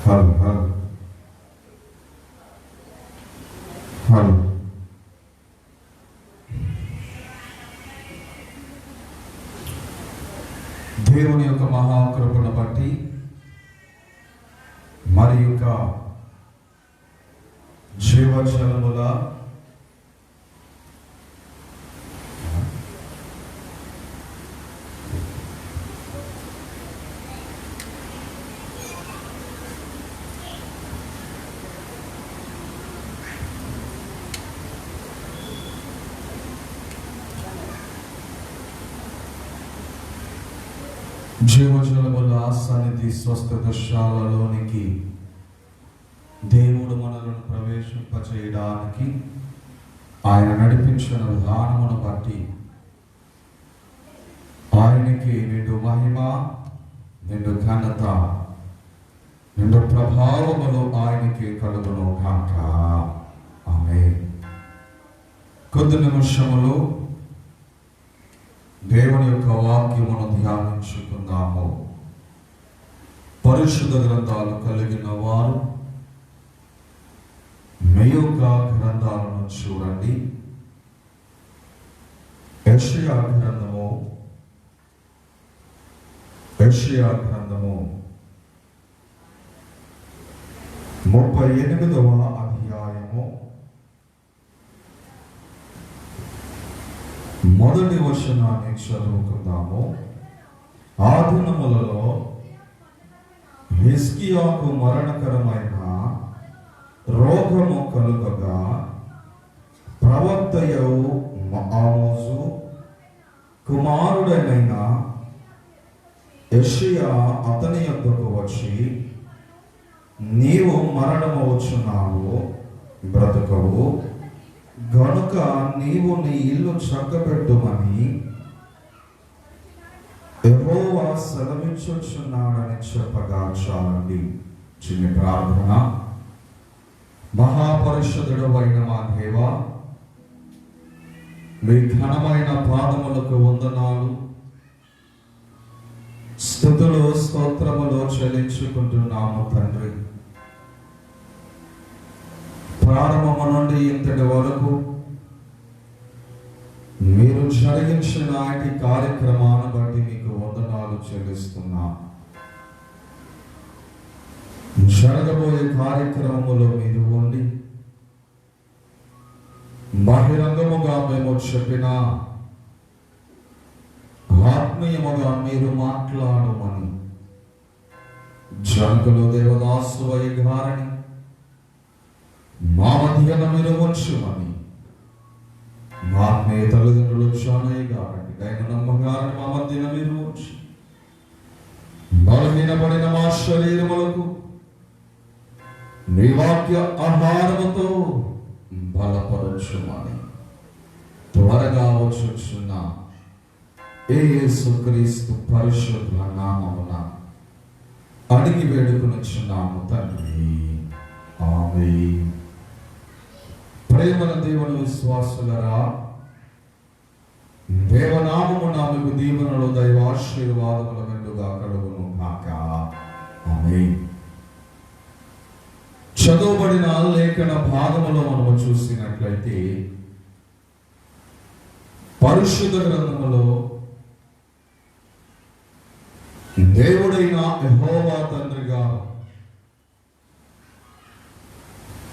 Hello hello hello. దేవుని యొక్క మహాకృపను బట్టి మరి యొక్క జీవజలముల జీవజలముల సన్నిధి స్వస్థశాలలోనికి దేవుడు మనలను ప్రవేశింపచేయడానికి ఆయన నడిపించిన విధానమును బట్టి ఆయనకి నిండు మహిమ, నిండు ఘనత, నిండు ప్రభావములు ఆయనకి కలుగును గాక. ఆమేన్. కొద్ది నిమిషములు దేవుని యొక్క వాక్యమును ధ్యానించుకుందాము. పరిశుద్ధ గ్రంథాలు కలిగిన వారు మీ యొక్క గ్రంథాలను చూడండి. యెషయా గ్రంథము 38వ అధ్యాయము మొదటి వచనాన్ని చదువుకుందాము. ఆ దినములలో హిజ్కియాకు మరణకరమైన రోగము కలుగగా ప్రవక్తయు ఆమోజు కుమారుడైన యెషయా అతని యొద్దకు వచ్చి, నీవు మరణము వచ్చున్నావు, బ్రతకవు, గనుక నీవు నీ ఇల్లు చక్కబెట్టుమని యెహోవా సెలవిచ్చుచున్నాడని చెప్పగా చాలండి. చిన్న ప్రార్థన. మహాపరిషుద్ధుడు అయిన మా దేవా, మీ ఘనమైన పాదములకు వందనాలు, స్తుతులు, స్తోత్రములు చెల్లించుకుంటున్నాము తండ్రి. ప్రారంభము నుండి ఇంతటి వరకు మీరు జరిగించిన ఈ కార్యక్రమాన్ని బట్టి మీకు వందనాలు చెల్లిస్తున్నాం. జరగబోయే కార్యక్రమములో మీరు ఉండి బహిరంగముగా మేము చెప్పిన ఆత్మీయముగా మీరు మాట్లాడమని జంకులు దేవదాసు గారిని మా మధ్యన మీరు ఉంచుమని, మా ఆత్మీయ తల్లిదండ్రులు చానయ్య గారిని, దైన నమ్మగారిని మా మధ్యన మీరు ఉంచి బలహీనపడిన మా శరీరములకు నీ వాక్య ఆహారముతో బలపరచుమని త్వరగా వచ్చుచున్న యేసుక్రీస్తు పరిశుద్ధ నామమున అడిగి వేడుకొనుచున్నాము తండ్రి. ఆమేన్. ప్రేమల దేవుని విశ్వాసులరా, దేవనామమున మీకు దీవెనలు, దైవాశీర్వాదములు మెండుగా కలుగును గాక. ఆమేన్. చదువుబడిన లేఖన భాగములో మనము చూసినట్లయితే పరిశుద్ధ గ్రంథములో దేవుడైన యెహోవా తండ్రిగా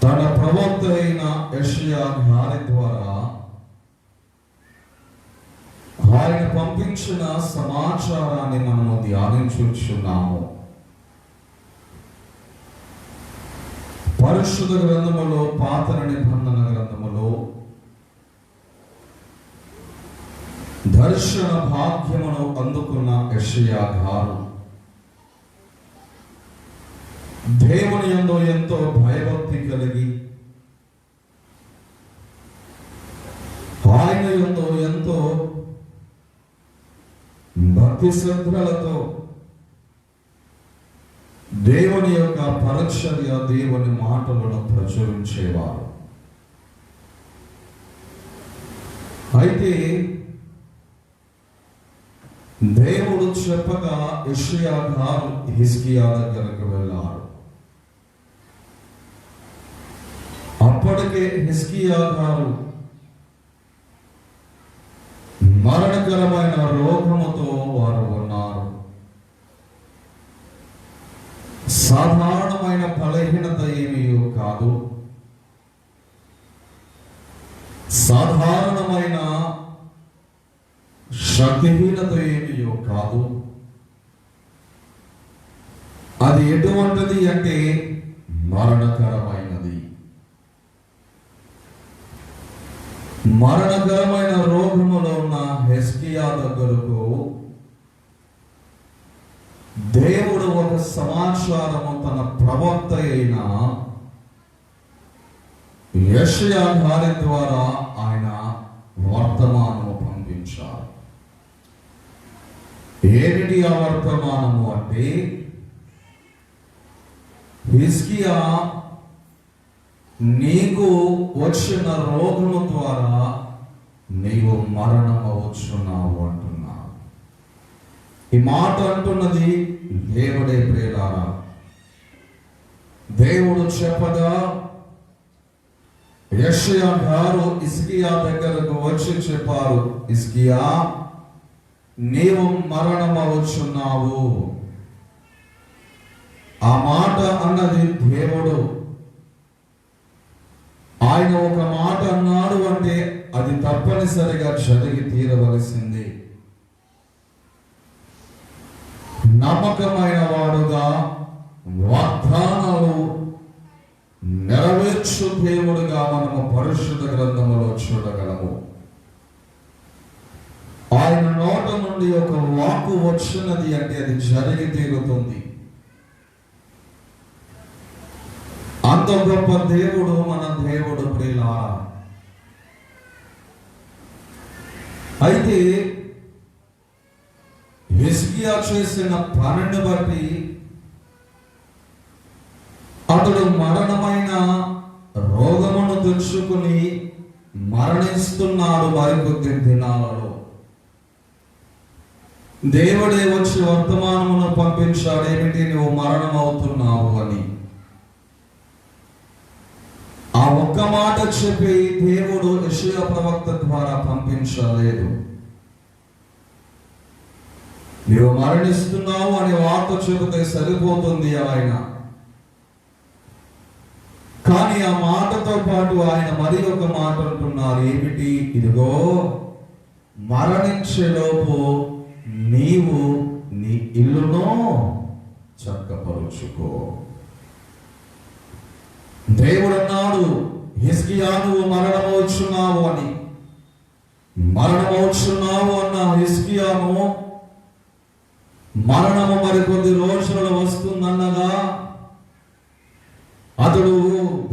తన ప్రవక్త అయిన యెషయా గారి ద్వారా ఆయన పంపించిన సమాచారాన్ని మనము ధ్యానించుచున్నాము. పరిశుద్ధ గ్రంథములో, పాత నిబంధన గ్రంథములో దర్శన భాగ్యమును అందుకున్న యెషయా గారు దేవుని యందు ఎంతో భయభక్తి కలిగి, ఆయన యందు ఎంతో భక్తి శ్రద్ధలతో దేవుని యొక్క పరిచర్య, దేవుని మాటలను ప్రచురించేవారు. అయితే దేవుడు చెప్పగా యెషయా గారు హిజ్కియా దగ్గరకు వెళ్ళారు. అప్పటికే హిజ్కియా గారు మరణకరమైన రోగముతో వారు ఉన్నారు. సాధారణమైన బలహీనత ఏమీ కాదు, సాధారణమైన శక్తిహీనత ఏమీ కాదు. అది ఎటువంటిది అంటే మరణకరమైనది. మరణకరమైన రోగములో ఉన్న హిజ్కియా దగ్గరకు దేవుడు ఒక సమాచారము తన ప్రవక్త అయిన యెషయా గారి ద్వారా ఆయన వర్తమానము పంపించారు. ఏమిటి ఆ వర్తమానము అంటే, హిజ్కియా, నీకు వచ్చిన రోగము ద్వారా నీవు మరణమవుచున్నావు అంటున్నావు. ఈ మాట అంటున్నది దేవుడే ప్రియులారా. దేవుడు చెప్పగా యెషయా గారు హిజ్కియా దగ్గరకు వచ్చి చెప్పారు, హిజ్కియా, నీవు మరణమవుచున్నావు. ఆ మాట అన్నది దేవుడు. ఆయన ఒక మాట అన్నాడు అంటే అది తప్పనిసరిగా జరిగి తీరవలసింది. నమ్మకమైన వాడుగా వాగ్దానాలు నెరవేర్చు దేవుడుగా మనము పరిశుద్ధ గ్రంథములో చూడగలము. ఆయన నోట నుండి ఒక వాక్కు వచ్చినది అంటే అది జరిగి తీరుతుంది. అంత గొప్ప దేవుడు మన దేవుడు ప్రియులారా. అయితే హిజ్కియా చేసిన పనిని బట్టి అతడు మరణమైన రోగమును తెచ్చుకుని మరణిస్తున్నాడు. మరికొద్ది దినాలలో దేవుడే వచ్చి వర్తమానమును పంపించాడు, ఏమిటి, నువ్వు మరణం అవుతున్నావు అని. ఆ ఒక్క మాట చెప్పి దేవుడు యెషయా ప్రవక్త ద్వారా పంపించలేదు. నీవు మరణిస్తున్నావు అనే వార్త చెబితే సరిపోతుంది ఆయన. కానీ ఆ మాటతో పాటు ఆయన మరి ఒక మాట అంటున్నారు, ఏమిటి, ఇదిగో మరణించేలోపు నీవు నీ ఇల్లును చక్కపరుచుకో. దేవుడు అన్నాడు, హిజ్కియా, నువ్వు మరణమవుచున్నావు అని. మరణమవుచున్నావు అన్న హిజ్కియాను మరణము మరికొద్ది రోజులలో వస్తుందన్నగా అతడు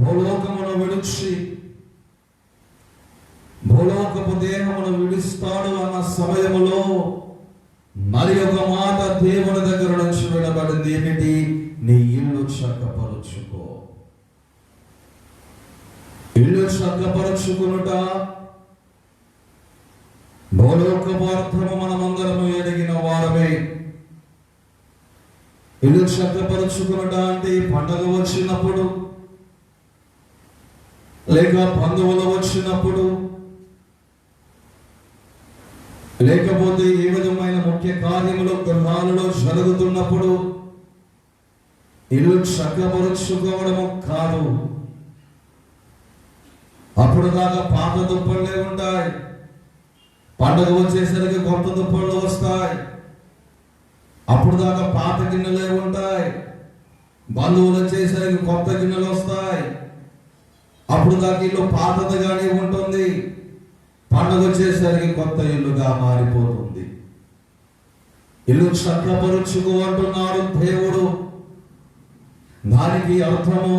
భూలోకమును విడిచి భూలోకపు దేహమును విడిస్తాడు అన్న సమయములో మరి ఒక మాట దేవుని దగ్గర నుంచి వినబడింది, ఏమిటి, నీ ఇల్లు చక్కపరుచుకో. ఇల్లు చక్కపరుచుకునుట భూలోకపు అర్థము మనమందరము ఎదిగిన వారమే. ఇల్లు చక్కపరుచుకునుట అంటే పండగ వచ్చినప్పుడు, లేక బంధువులు వచ్చినప్పుడు, లేకపోతే ఏ విధమైన ముఖ్య కార్యములు గృహాలలో జరుగుతున్నప్పుడు ఇల్లు చక్కపరుచుకోవడము కాదు. అప్పుడు దాకా పాత దుప్పళ్ళే ఉంటాయి, పండుగ వచ్చేసరికి కొత్త దుప్పళ్ళు వస్తాయి. అప్పుడు దాకా పాత గిన్నెలే ఉంటాయి, బంధువులు వచ్చేసరికి కొత్త గిన్నెలు వస్తాయి. అప్పుడు దాకా ఇల్లు పాతదిగానే ఉంటుంది, పండుగ వచ్చేసరికి కొత్త ఇల్లుగా మారిపోతుంది. ఇల్లు చక్కపరుచుకో అంటున్నాడు దేవుడు. దానికి అర్థము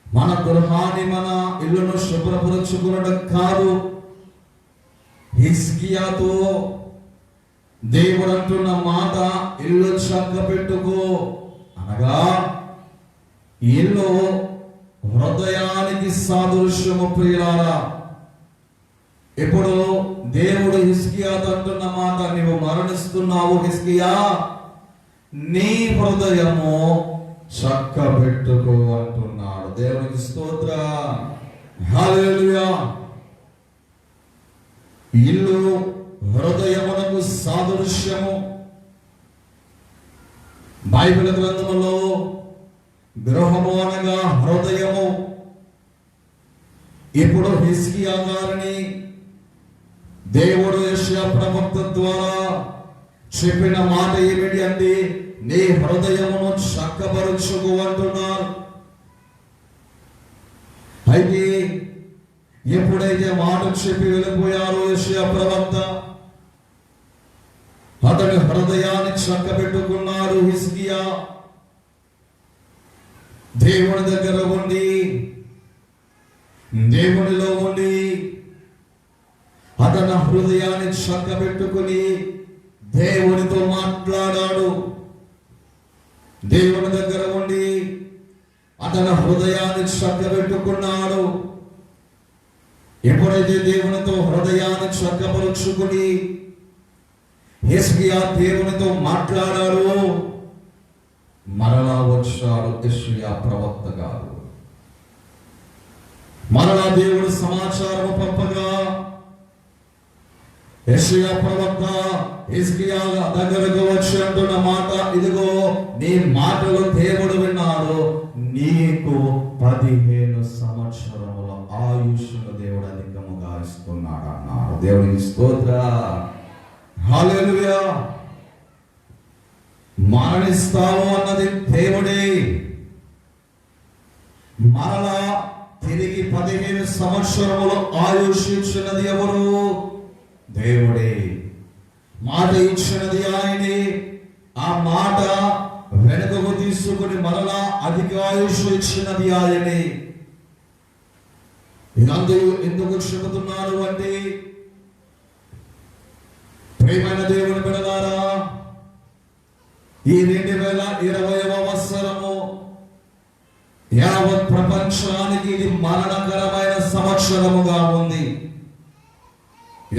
మన గృహాన్ని, మన ఇల్లును శుభ్రపరుచుకునడం కాదు. హిజ్కియాతో దేవుడు అంటున్న మాట, ఇల్లు చక్క పెట్టుకో అనగా ఇల్లు హృదయానికి సాదృశ్యము ప్రియులారా. ఇప్పుడు దేవుడు హిజ్కియాతో అంటున్న మాట, నీవు మరణిస్తున్నావు హిజ్కియా, నీ హృదయము చక్క పెట్టుకో అంటున్నాడు దేవునికి స్తోత్ర. హల్లెలూయా. ఇల్లు హృదయమునకు సాదృశ్యము. బైబిల్ గ్రంథములో గృహము అనగా హృదయము. ఇప్పుడు హిజ్కియా గారిని దేవుడు యెషయా ప్రవక్త ద్వారా చెప్పిన మాట ఏమిటి అంటే, నీ హృదయమును చక్కబరుచుకు అంటున్నారు. అయితే ఎప్పుడైతే మాట చెప్పి వెళ్ళిపోయారో యెషయా ప్రవక్త, అతని హృదయాన్ని చక్కబెట్టుకున్నాడు హిజ్కియా. దేవుని దగ్గర ఉండి, దేవునిలో ఉండి అతని హృదయాన్ని చక్కబెట్టుకుని దేవునితో మాట్లాడాడు. దేవుని దగ్గర ఉండి అతని హృదయాన్ని చక్కబెట్టుకున్నాడు. ఎప్పుడైతే దేవునితో హృదయాన్ని చక్కపరుచుకుని హిజ్కియా దేవునితో మాట్లాడాడు, మరలా వచ్చాడు యెషయా ప్రవక్త గారు. మరలా దేవుడు సమాచారం పంపగా యెషయా ప్రవక్త హిజ్కియా దగ్గరకు వచ్చి అంటున్న మాట, ఇదిగో నీ మాటలు దేవుడు విన్నాడు, నీకు 15 సంవత్సరముల ఆయుష్ను దేవుడు అధికముగా ఇస్తున్నాడు అన్నారు. దేవునికి స్తోత్ర. హల్లెలూయా. మరణిస్తావు అన్నది దేవుడే. మరలా తిరిగి 15 సంవత్సరముల ఆయుష్ ఇచ్చినది ఎవరు? దేవుడే. మాట ఇచ్చినది ఆయనే. ఆ మాట వెనుకకు తీసుకుని మరలా అధిక ఆయుష్ ఇచ్చినది ఆయనే. ఇదంతా ఎందుకు చెబుతున్నారు అంటే, ప్రియమైన దేవుని బిడ్డలారా, ఈ 2020వ సంవత్సరము యావత్ ప్రపంచానికి ఇది మరణకరమైన సంవత్సరముగా ఉంది.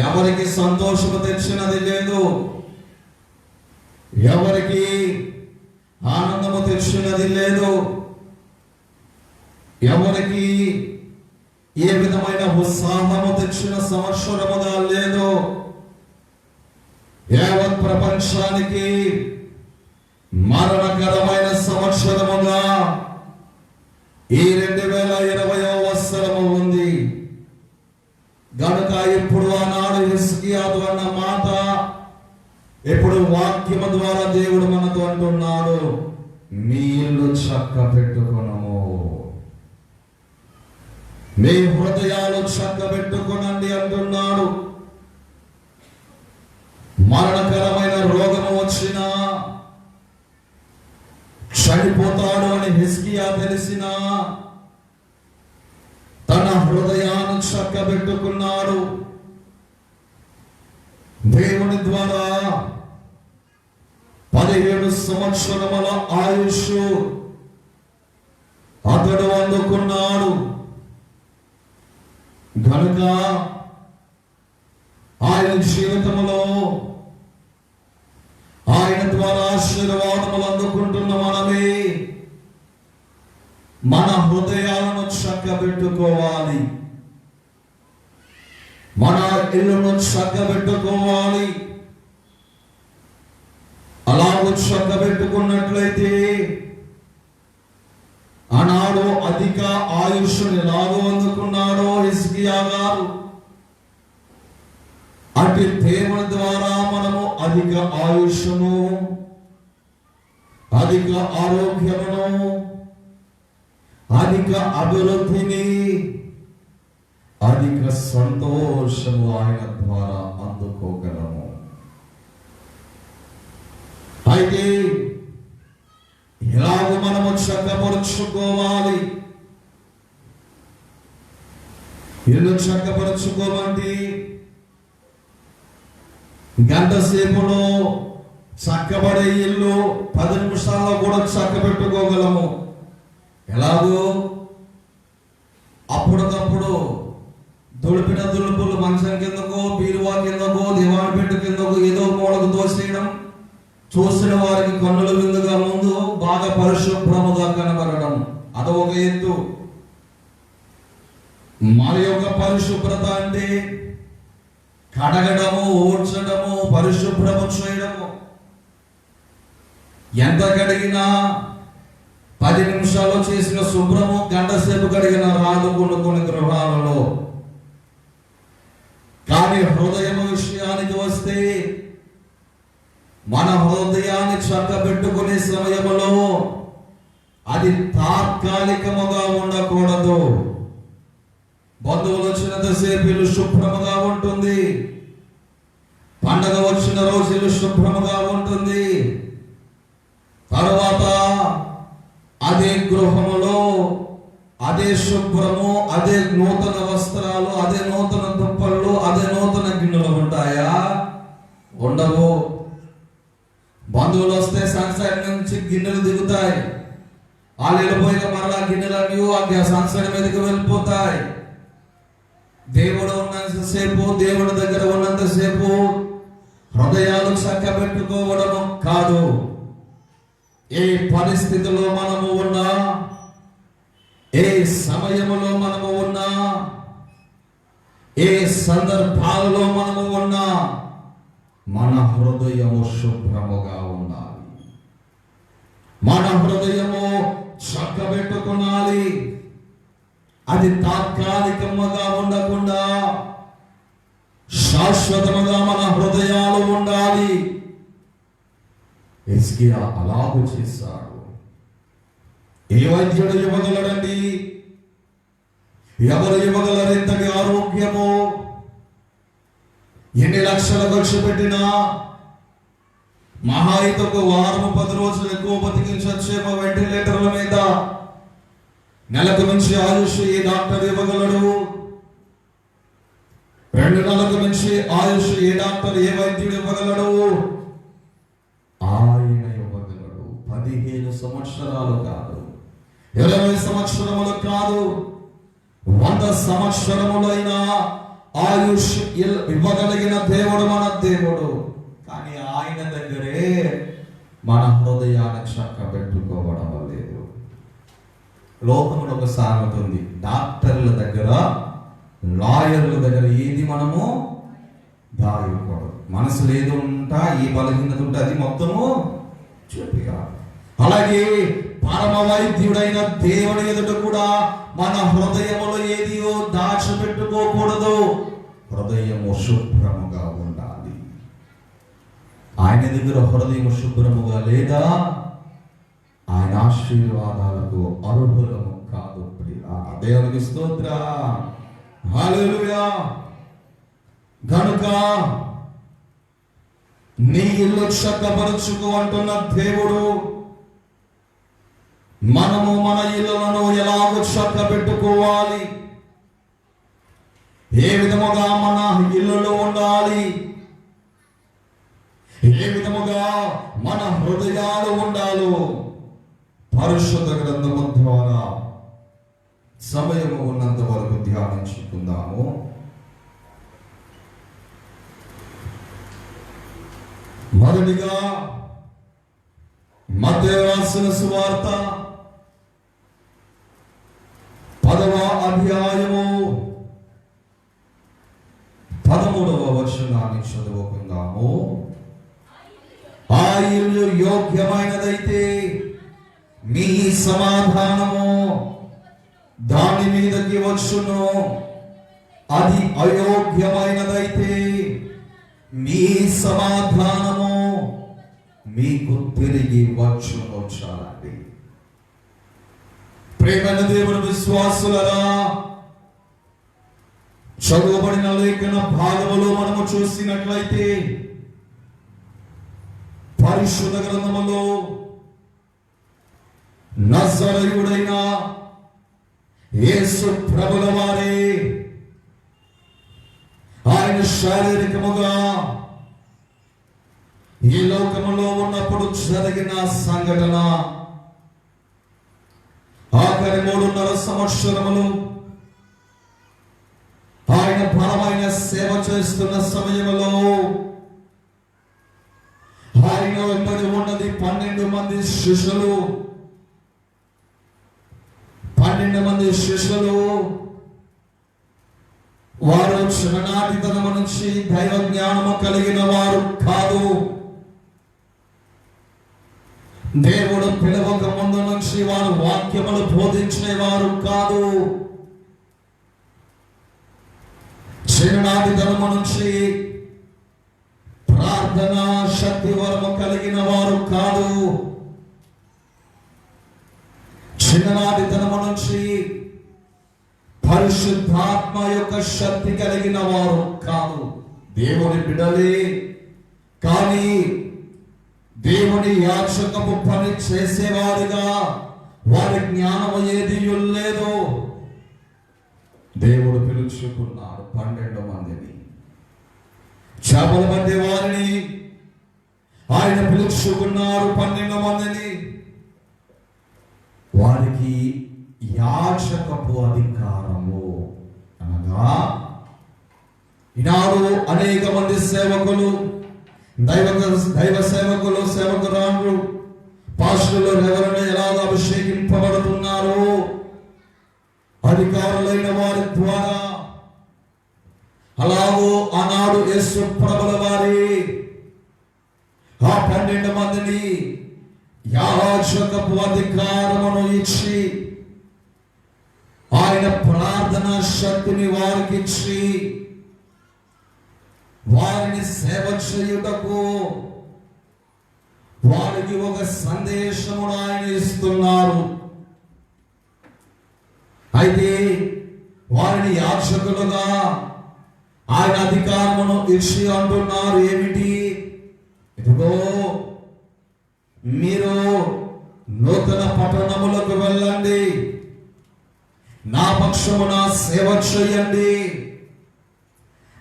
ఎవరికి సంతోషము తెచ్చినది లేదు, ఎవరికి ఆనందము తెచ్చినది లేదు, ఎవరికి ఏ విధమైన ఉత్సాహము తెచ్చిన సంవత్సరముగా లేదు. యావత్ ప్రపంచానికి మరణకరమైన సంవత్సరముగా ఈ 2020వ సంవత్సరము ఉంది. గనుక ఇప్పుడు ఆనాడు హిజ్కియాతో అన్న మాట ఇప్పుడు వాక్యము ద్వారా దేవుడు మనతో అంటున్నాడు, మీ ఇల్లు చక్క పెట్టుకొనము, మీ హృదయాలు చక్క పెట్టుకొనండి అంటున్నాడు. మరణకరమైన రోగము వచ్చినా, చనిపోతాడు అని హిజ్కియా తెలిసిన తన హృదయాన్ని చక్కబెట్టుకున్నాడు. దేవుని ద్వారా 17 సంవత్సరముల ఆయుష్ అతడు అందుకున్నాడు. కనుక ఆయన జీవితంలో ఆయన ద్వారా ఆశీర్వాదములు అందుకుంటున్న మనమే మన హృదయాలను చక్కబెట్టుకోవాలి, మన ఇల్లును చక్కబెట్టుకోవాలి. అలాగూ చక్కబెట్టుకున్నట్లయితే ఆనాడు అధిక ఆయుష్ను ఎలాగో అందుకున్నాడో హిజ్కియా గారు, అటు దేవుని ద్వారా మనము అధిక ఆయుష్ను, అధిక ఆరోగ్యమును, అధిక అభివృద్ధిని, అధిక సంతోషము ఆయన ద్వారా అందుకోగలము. అయితే ఎలాగో మనము చక్కపరుచుకోవాలి. ఇల్లు చక్కపరుచుకోమంటే గంట సేపులో చక్కబడే ఇల్లు 10 నిమిషాల్లో కూడా చక్కబెట్టుకోగలము. ఎలాగో అప్పటికప్పుడు దులిపిన దులుపులు మంచం కిందకో, బీరువా కిందకో, దివాన్ పెట్టు కిందకో ఏదో మూలకు దోసేయడం, చూసిన వారికి కన్నుల విందుగా ముందు బాగా పరిశుభ్రముగా కనబడడం, అదొక ఎత్తు. మరి యొక్క పరిశుభ్రత అంటే కడగడము, ఊడ్చడము, పరిశుభ్రము చేయడము. ఎంత కడిగినా 10 నిమిషాల్లో చేసిన శుభ్రము గంట సేపు కడిగిన రాదు కొన్ని గృహాలలో. కానీ హృదయం విషయానికి వస్తే మన హృదయాన్ని చక్కబెట్టుకునే సమయంలో అది తాత్కాలికముగా ఉండకూడదు. బంధువులు వచ్చినంతసేపు ఇల్లు శుభ్రముగా ఉంటుంది, పండగ వచ్చిన రోజు ఇల్లు శుభ్రముగా ఉంటుంది. తర్వాత అదే గృహములో అదే శుభ్రము, అదే నూతన వస్త్రాలు, అదే నూతన దుప్పళ్ళు, అదే నూతన గిన్నెలు ఉంటాయా? ఉండవు. బంధువులు వస్తే సన్సైడ్ నుంచి గిన్నెలు దిగుతాయి, వాళ్ళు వెళ్ళిపోయిన మరలా గిన్నెలన్నీ ఆ సన్సైడ్ మీదకి వెళ్ళిపోతాయి. దేవుడు ఉన్నంతసేపు, దేవుడి దగ్గర ఉన్నంతసేపు హృదయాలు చక్కబెట్టుకోవడము కాదు. ఏ పరిస్థితిలో మనము ఉన్నా, ఏ సమయములో మనము ఉన్నా, ఏ సందర్భాలలో మనము ఉన్నా మన హృదయము శుభ్రముగా ఉండాలి. మన హృదయము చక్కబెట్టుకోవాలి. అది తాత్కాలికముగా ఉండకుండా శాశ్వతముగా మన హృదయాలు ఉండాలి. హిజ్కియా అలాగూ చేశాడు. ఏ వైద్యుడు ఇవ్వగలడండి? ఎవరు ఇవ్వగలరు ఇంతటి ఆరోగ్యము? ఎన్ని లక్షలు ఖర్చు పెట్టినా మహా అయితే ఒక వారం 10 రోజులు ఎక్కువ బతికించొచ్చేమో వెంటిలేటర్ల మీద. నెలకు మించి ఆయుష్ ఏ డాక్టర్ ఇవ్వగలడు? 2 నెలలకు మించి ఆయుష్ ఏ డాక్టర్, ఏ వైద్యుడు ఇవ్వగలడు? ఆయన ఇవ్వగలడు. 15 సంవత్సరాలు కాదు, 20 సంవత్సరములు కాదు, 100 సంవత్సరములైనా ఆయుష్ ఇవ్వగలిగిన దేవుడు మన దేవుడు. కానీ ఆయన దగ్గరే మన హృదయాన్ని చక్కబెట్టుకోవడం లేదు. లోకంలో ఒక సామెత ఉంది, డాక్టర్ల దగ్గర, లాయర్ల దగ్గర ఏది మనము దాయకూడదు. మనసులో ఏది ఉంటా, ఈ బలహీనత ఉంటే అది మొత్తము చూపిగా. అలాగే పరమ వైద్యుడైన దేవుని ఎదుట కూడా మన హృదయములో ఏదియో దాచిపెట్టుకోకూడదు. హృదయము శుభ్రముగా ఉండాలి. ఆయన దగ్గర హృదయము శుభ్రముగా లేదా ఆయన ఆశీర్వాదాలకు అర్హులము కాదు. దేవునికి స్తోత్రం, హల్లెలూయా. గనుక నీ ఇల్లు చక్కపరచుకో అంటున్న దేవుడు మనము మన ఇళ్ళను ఎలాగో చక్కబెట్టుకోవాలి, ఏ విధముగా మన ఇల్లులో ఉండాలి, ఏ విధముగా మన హృదయాలు ఉండాలో పరిశుద్ధ గ్రంథము ద్వారా సమయము ఉన్నంత వరకు ధ్యానించుకుందాము. మొదటిగా మత్తయి రాసిన సువార్త 10వ అధ్యాయము 13వ వచనాన్ని చదువుకుందాము. ఆ ఇల్లు యోగ్యమైనదైతే మీ సమాధానము దాని మీదకి వచ్చును, అది అయోగ్యమైనదైతే మీ సమాధానము మీకు తిరిగి వచ్చును. చాలండి. ప్రేమైన దేవుని విశ్వాసులరా, చదువుబడిన లేఖన భాగములో మనము చూసినట్లయితే పరిశుద్ధ గ్రంథములో నజరేయుడైన యేసు ప్రభుల వారే ఆయన శారీరకముగా ఈ లోకములో ఉన్నప్పుడు జరిగిన సంఘటన, ఆఖరి 3.5 సంవత్సరములు ఆయన బలమైన సేవ చేస్తున్న సమయంలో ఆయన వెంబడి ఉన్నది 12 మంది శిష్యులు. 12 మంది శిష్యులు వారు చిన్ననాటితనము నుంచి దైవ జ్ఞానము కలిగిన వారు కాదు. దేవుడు పిలవక ముందు నుంచి వారు వాక్యములు బోధించిన వారు కాదు. చిన్ననాటితనము నుంచి ప్రార్థనా శక్తి వరము కలిగిన వారు కాదు. చిన్ననాటితనము నుంచి పరిశుద్ధాత్మ యొక్క శక్తి కలిగిన వారు కాదు. దేవుని బిడ్డలే, కానీ దేవుని యాజకపు పని చేసేవారుగా వారి జ్ఞానము ఏది లేదు. దేవుడు పిలుచుకున్నాడు 12 మందిని, చేపల పట్టే వారిని ఆయన పిలుచుకున్నారు 12 మందిని. వారికి యాజకపు అధికారము అనగా, ఈనాడు అనేక మంది సేవకులు, దైవ సేవకులు, సేవకురాళ్ళు, పాస్టర్లు, రెవరెండ్లు ఎలాగ అభిషేకింపబడుతున్నారు అధికారులైన వారి ద్వారా, అలాగూ ఆనాడు యేసు ప్రభుల వారి ఆ 12 మందిని యాజకపు అధికారమును ఇచ్చి, ఆయన ప్రార్థనా శక్తిని వారికి ఇచ్చి, వారిని సేవ చేయుటకు వారికి ఒక సందేశమును ఆయన ఇస్తున్నారు. అయితే వారిని యాజకులుగా ఆయన అధికారమును ఇచ్చి అంటున్నారు ఏమిటి? ఇదిగో మీరు నూతన పట్టణములకు వెళ్ళండి, నా పక్షమున సేవ చేయండి,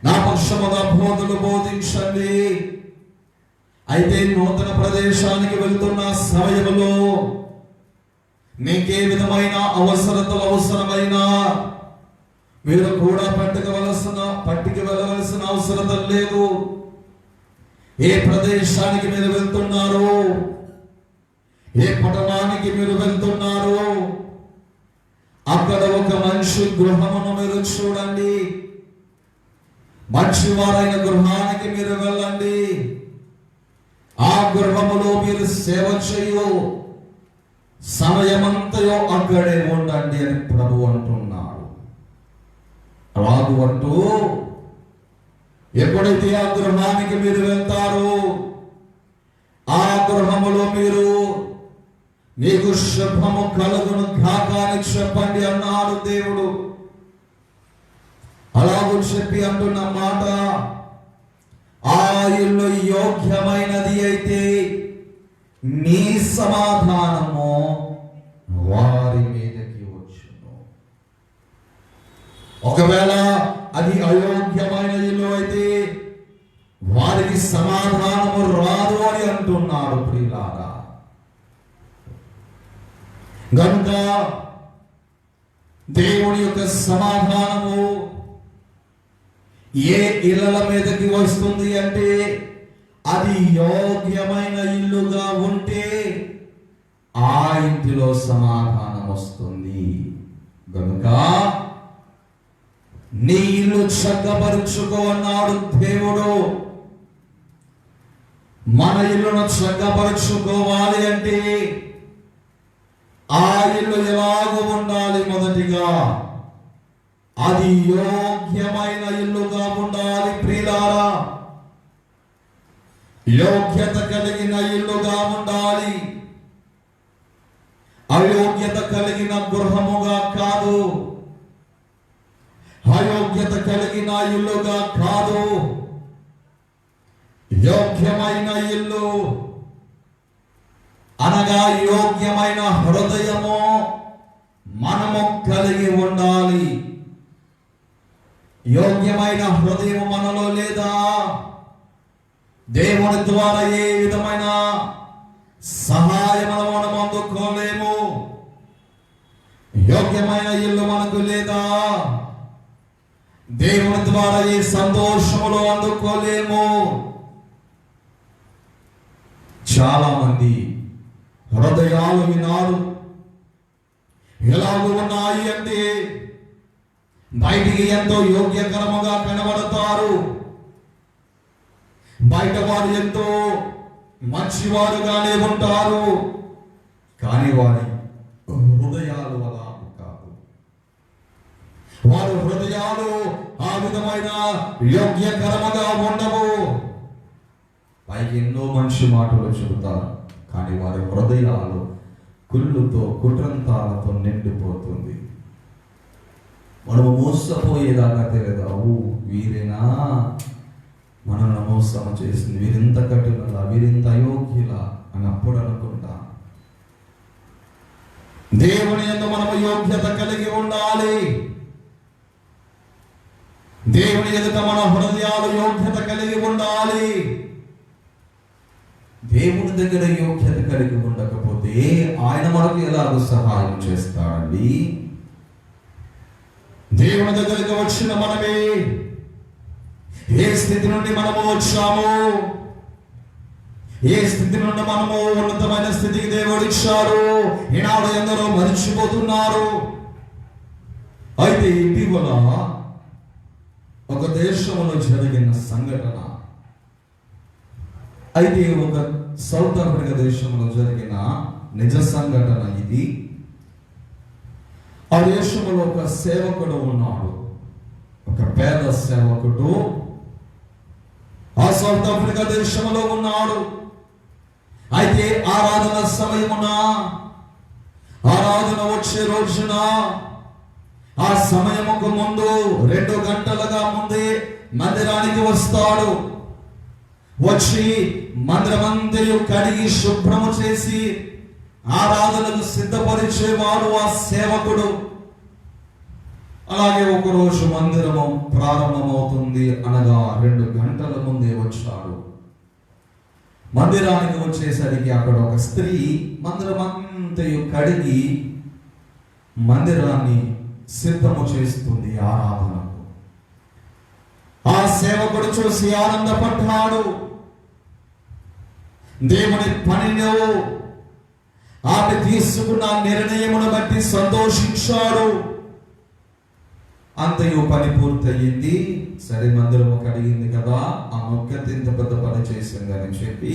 నా పక్షముగా బోధలు బోధించండి. అయితే నూతన ప్రదేశానికి వెళ్తున్న సమయంలో మీకే విధమైన అవసరతలు అవసరమైనా మీరు కూడా పట్టుకు వెళ్ళవలసిన అవసరం లేదు. ఏ ప్రదేశానికి మీరు వెళ్తున్నారు, ఏ పట్టణానికి మీరు వెళ్తున్నారు, అక్కడ ఒక మంచి గృహమును మీరు చూడండి, మంచివారైన గృహానికి మీరు వెళ్ళండి, ఆ గృహములో మీరు సేవ చేయు, సమయమంతయో అక్కడే ఉండండి అని ప్రభు అంటున్నాడు. రాదు అంటూ ఎప్పుడైతే ఆ గృహానికి మీరు వెళ్తారో ఆ గృహములో మీరు నీకు శుభము కలుగును గాక అని చెప్పండి అన్నాడు దేవుడు. అలాగూ చెప్పి అంటున్న మాట, ఆ ఇల్లు యోగ్యమైనది అయితే నీ సమాధానము వారి మీదకి వచ్చును. ఒకవేళ అది అయోగ్యమైన ఇల్లు అయితే వారికి సమాధానము రాదు అని అంటున్నాడు ప్రియులారా. గనుక దేవుని యొక్క సమాధానము ఏ ఇళ్ళ మీదకి వస్తుంది అంటే, అది యోగ్యమైన ఇల్లుగా ఉంటే ఆ ఇంటిలో సమాధానం వస్తుంది. గనుక నీ ఇల్లు చక్కపరుచుకో అన్నాడు దేవుడు. మన ఇల్లును చక్కపరుచుకోవాలి అంటే ఆ ఇల్లు ఎలాగూ ఉండాలి? మొదటిగా అది యోగ్యమైన ఇల్లుగా ఉండాలి ప్రియులారా. యోగ్యత కలిగిన ఇల్లుగా ఉండాలి, అయోగ్యత కలిగిన గృహముగా కాదు, అయోగ్యత కలిగిన ఇల్లుగా కాదు. యోగ్యమైన ఇల్లు అనగా యోగ్యమైన హృదయము మనము కలిగి ఉండాలి. యోగ్యమైన హృదయం మనలో లేదా? దేవుని ద్వారా ఏ విధమైన సహాయం మనం అందుకోలేము. యోగ్యమైన ఇల్లు మనకు లేదా? దేవుని ద్వారా ఏ సంతోషములు అందుకోలేము. చాలా మంది హృదయాలు ఈనాడు ఎలాగూ ఉన్నాయి అంటే, బయటికి ఎంతో యోగ్యకరముగా కనబడతారు, బయట వారు ఎంతో మంచివారుగానే ఉంటారు, కానీ వారి హృదయాలు అలా కాదు. వారి హృదయాలు ఆ విధమైన యోగ్యకరముగా ఉండవు. పైకి ఎన్నో మంచి మాటలు చెబుతారు, కానీ వారి హృదయాలు కుళ్ళుతో కుట్రంతాలతో నిండిపోతుంది. మనము మోసపోయేదాకా తెలియదు, వీరేనా మనల్ని మోసం చేసింది, వీరింత కఠినలా, వీరింత అయోగ్యులా అని అప్పుడు అనుకుంటా. దేవుని యందు మనము యోగ్యత కలిగి ఉండాలి. దేవుని ఎదుట మన హృదయాలు యోగ్యత కలిగి ఉండాలి. దేవుని దగ్గర యోగ్యత కలిగి ఉండకపోతే ఆయన మనకు ఎలాగో సహాయం చేస్తాడండి? దేవుని దగ్గరికి వచ్చిన మనమే ఏ స్థితి నుండి మనము వచ్చాము, ఏ స్థితి నుండి మనము ఉన్నతమైన స్థితికి దేవుడు ఇచ్చారు, ఈనాడు ఎందరో మరిచిపోతున్నారు. అయితే ఇటీవల ఒక దేశంలో జరిగిన సంఘటన, అయితే ఒక సౌత్ ఆఫ్రికా దేశంలో జరిగిన నిజ సంఘటన ఇది. ఆ దేశంలో ఒక సేవకుడు ఉన్నాడు, ఒక పేద సేవకుడు ఆ సౌత్ ఆఫ్రికా దేశంలో ఉన్నాడు. అయితే ఆరాధన సమయమున, ఆరాధన వచ్చే రోజున, ఆ సమయముకు ముందు 2 గంటలుగా ముందే మందిరానికి వస్తాడు. వచ్చి మందిరమంతయు కడిగి శుభ్రము చేసి ఆరాధనకు సిద్ధపరిచేవాడు ఆ సేవకుడు. అలాగే ఒకరోజు మందిరము ప్రారంభమవుతుంది అనగా 2 గంటల ముందే వచ్చాడు. మందిరానికి వచ్చేసరికి అక్కడ ఒక స్త్రీ మందిరమంతయు కడిగి మందిరాన్ని సిద్ధము చేస్తుంది ఆరాధనకు. ఆ సేవకుడు చూసి ఆనందపడ్డాడు. దేవుని పనిలో ఆమె తీసుకున్న నిర్ణయమును బట్టి సంతోషించాడు. అంతయు పని పూర్తయింది. సరే, మందిరము కడిగింది కదా, ఆ మొక్కతి ఇంత పెద్ద పని చేసింది అని చెప్పి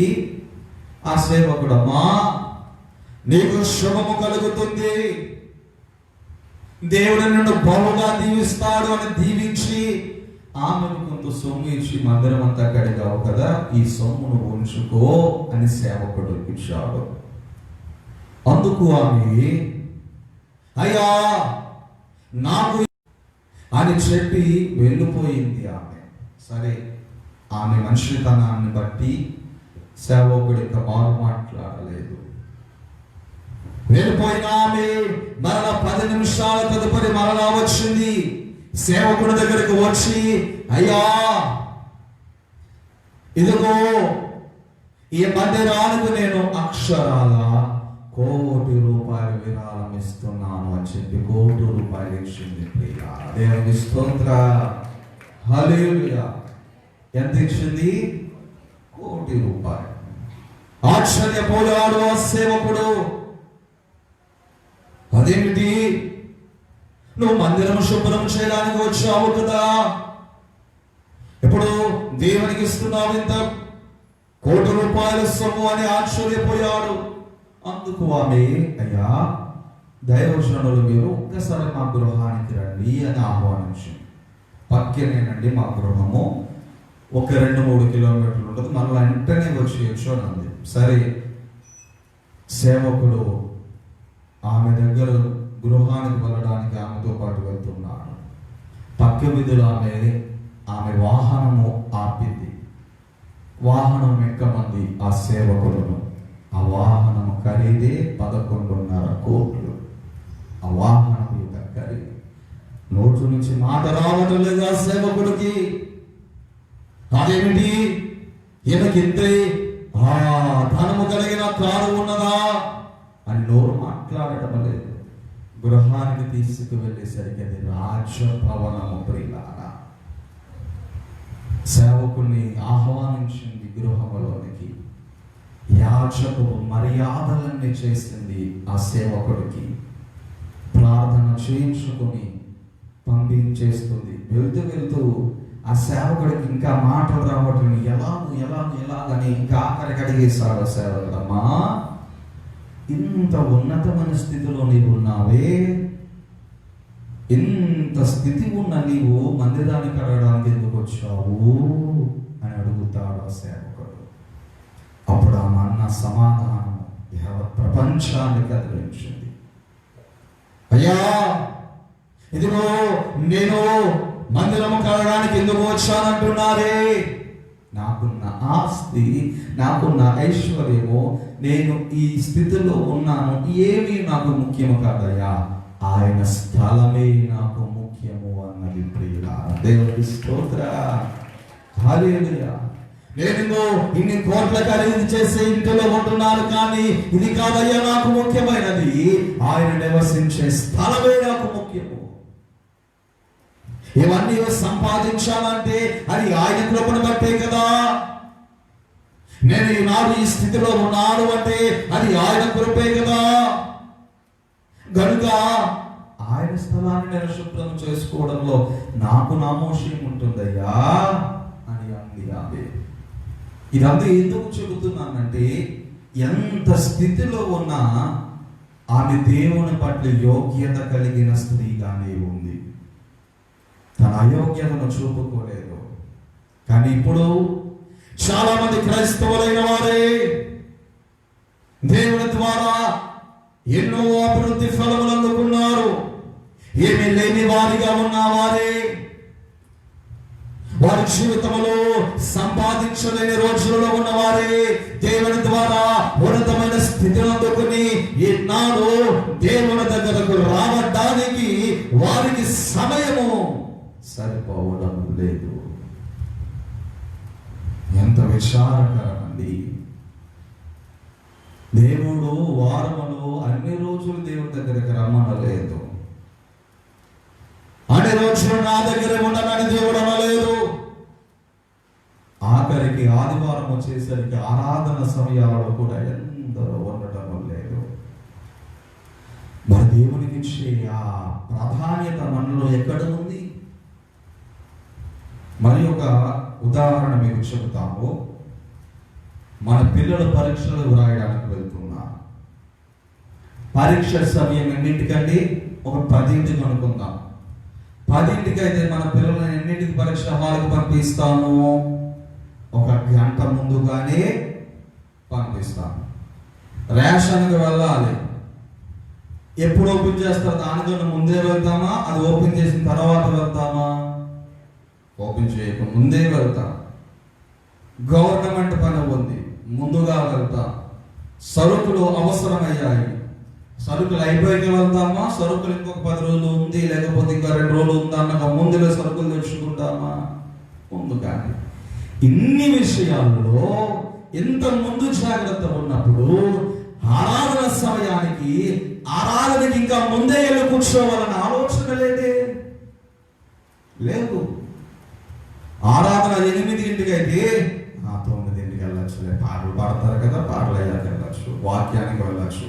ఆ సేవకుడు, అమ్మా నీకు శుభము కలుగుతుంది, దేవుడు నిన్ను బహుగా దీవిస్తాడు అని దీవించి ఆమెను కొంత సొమ్ము ఇచ్చి, మందిరం అంతా కడిగావు కదా, ఈ సొమ్మును ఉంచుకో అని సేవకుడు ఇచ్చాడు. అందుకు ఆమె, అయ్యా నాకు అని చెప్పి వెళ్ళిపోయింది ఆమె. సరే, ఆమె మనిషితనాన్ని బట్టి సేవకుడి మారు మాట్లాడలేదు. వెళ్ళిపోయిన ఆమె మరలా 10 నిమిషాల తదుపరి మరలా వచ్చింది. సేవకుడి దగ్గరికి వచ్చి, అయ్యా ఇదిగో ఈ మందిరానికి నేను అక్షరాల 1,00,00,000 రూపాయలు విరాళం ఇస్తున్నాను అని చెప్పి 1,00,00,000 రూపాయలు ఇచ్చింది. దేవుని స్తోత్ర, హల్లెలూయా. ఎంత ఇచ్చింది? 1,00,00,000 రూపాయలు. ఆశ్చర్యపోయాడు ఆ సేవకుడు. అదేమిటి, నువ్వు మందిరం శుభ్రం చేయడానికి వచ్చావు కదా, ఇప్పుడు దేవునికి ఇస్తున్నావు ఇంత 1,00,00,000 రూపాయల సొమ్ము అని ఆశ్చర్యపోయాడు. అందుకు ఆమె, అయ్యా దైవజనులు మీరు ఒక్కసారి మా గృహానికి రండి అని ఆహ్వానించింది. పక్కనేనండి మా గృహము, ఒక 2-3 కిలోమీటర్లు ఉంటుంది, మళ్ళీ వెంటనే వచ్చేయచ్చు అని అంది. సరే, సేవకుడు ఆమె దగ్గర గృహానికి వెళ్ళడానికి ఆమెతో పాటు వెళ్తున్నాడు. పక్క వీధిలో ఆమె వాహనము ఆపింది. వాహనం ఎక్కమంది ఆ సేవకులను. ఆ వాహనము ఖరీదే 11.5 కోట్లు. ఆ వాహనం యొక్క ఖరీదు. నోటు నుంచి మాట రావటం లేదు ఆ సేవకుడికి. అదేమిటి, ఈయనకింతే ధనము కలిగిన కారు ఉన్నదా అని నోరు మాట్లాడటం లేదు. గృహానికి తీసుకువెళ్ళేసరికి అది రాజభవనము. ప్రియులారా, సేవకుని ఆహ్వానించింది గృహంలోనికి. యాజకుడు మర్యాదలన్నీ చేసింది ఆ సేవకుడికి. ప్రార్థన చేయించుకొని పంపించేస్తుంది. వెళ్తూ వెళ్తూ ఆ సేవకుడికి ఇంకా మాటలు రావట్లేదు. ఎలాగని ఇంకా ఆఖరికి అడిగేశాడు ఆ సేవకుడు, అమ్మా ఇంత ఉన్నతమైన స్థితిలో నీవు ఉన్నావే, ఇంత స్థితి ఉన్న నీవు మందిరానికి అడగడానికి ఎందుకు వచ్చావు అని అడుగుతాడు ఆ సేవకుడు. అప్పుడు ఆ అన్న సమాధానం యావత్ ప్రపంచాన్ని కదిలించింది. అయ్యా, ఇదిగో నేను మందిరము కడగడానికి ఎందుకు వచ్చానంటున్నారే, నాకున్న ఆస్తి, నాకున్న ఐశ్వర్యము, నేను ఈ స్థితిలో ఉన్నాను, ఏమీ నాకు ముఖ్యము కాదయ్యా, ఆయన స్థలమే నాకు ముఖ్యము అన్నది ప్రియులారా. దేవునికి స్తోత్రం, హల్లెలూయా. నేను ఇన్ని కోట్ల ఖరీదు చేసే ఇంటిలో ఉంటున్నాను, కానీ ఇది కాదయ్యా నాకు ముఖ్యమైనది, ఆయన నివసించే స్థలమే నాకు ముఖ్యము. ఇవన్నీ సంపాదించాలంటే అది ఆయన కృపను బట్టే కదా. నేను ఈనాడు ఈ స్థితిలో ఉన్నాను అంటే అది ఆయన కృపే కదా. కనుక ఆయన స్థలాన్ని నేను శుభ్రం చేసుకోవడంలో నాకు నామోషం ఉంటుందయ్యా అని అంది ఆమె. ఇదంతా ఎందుకు చెబుతున్నానంటే, ఎంత స్థితిలో ఉన్నా ఆమె దేవుని పట్ల యోగ్యత కలిగిన స్త్రీగానే ఉంది. తన అయోగ్యతను చూపుకోలేదు. కానీ ఇప్పుడు చాలా మంది క్రైస్తవులైన వారే దేవుని ద్వారా ఎన్నో అభివృద్ధి ఫలములు అందుకున్నారు. ఏమీ లేని వారిగా ఉన్న వారే, వారి జీవితంలో సంపాదించలేని రోజులలో ఉన్నవారే దేవుని ద్వారా ఉన్నతమైన స్థితిని అందుకుని ఈనాడు దేవుని దగ్గరకు రావడానికి వారికి సమయము సరిపోవడం లేదు. ఎంత విచారకరమండి. దేవుడు వారములో అన్ని రోజులు దేవుని దగ్గరికి రమ్మనలేదు. అన్ని రోజులు నా దగ్గర ఉండనని దేవుడు అనలేదు. ఆఖరికి ఆదివారం వచ్చేసరికి ఆరాధన సమయాలలో కూడా ఎందరో ఉండటం లేదు. మరి దేవునికి ఇచ్చే ఆ ప్రాధాన్యత మనలో ఎక్కడ ఉంది? మరి ఒక ఉదాహరణ మీకు చెబుతాము. మన పిల్లలు పరీక్షలు వ్రాయడానికి వెళ్తున్నా. పరీక్ష సమయం ఎన్నింటికండి? ఒక 10ంటికి అనుకుందాం. 10ంటికి అయితే మన పిల్లలను ఎన్నింటికి పరీక్ష హాల్కి పంపిస్తాము? ఒక గంట ముందుగానే పంపిస్తాము. రేషన్కి వెళ్ళాలి. ఎప్పుడు ఓపెన్ చేస్తారు? దానికన్నా ముందే వెళ్తామా? అది ఓపెన్ చేసిన తర్వాత వెళ్తామా? ఓపెన్ చేయక ముందే వెళ్తాం. గవర్నమెంట్ పని ఉంది, ముందుగా వెళ్తాం. సరుకులు అవసరమయ్యాయి, సరుకులు అయిపోయాక వెళ్తామా? సరుకులు ఇంకొక 10 రోజులు ఉంది, లేకపోతే ఇంకా 2 రోజులు ఉందా అన్నాక ముందులో సరుకులు తెచ్చుకుంటామా? ముందుగానే. ఇన్ని విషయాల్లో ఎంత ముందు జాగ్రత్త ఉన్నప్పుడు ఆరాధన సమయానికి ఆరాధనకి ఇంకా ముందే వెళ్ళి కూర్చోవాలన్న ఆలోచన లేదు. ఆరాధన 8ంటికి అయితే 9ంటికి వెళ్ళచ్చు, పాటలు పాడతారు కదా, పాటలు అయ్యాక వెళ్ళచ్చు, వాక్యానికి వెళ్ళచ్చు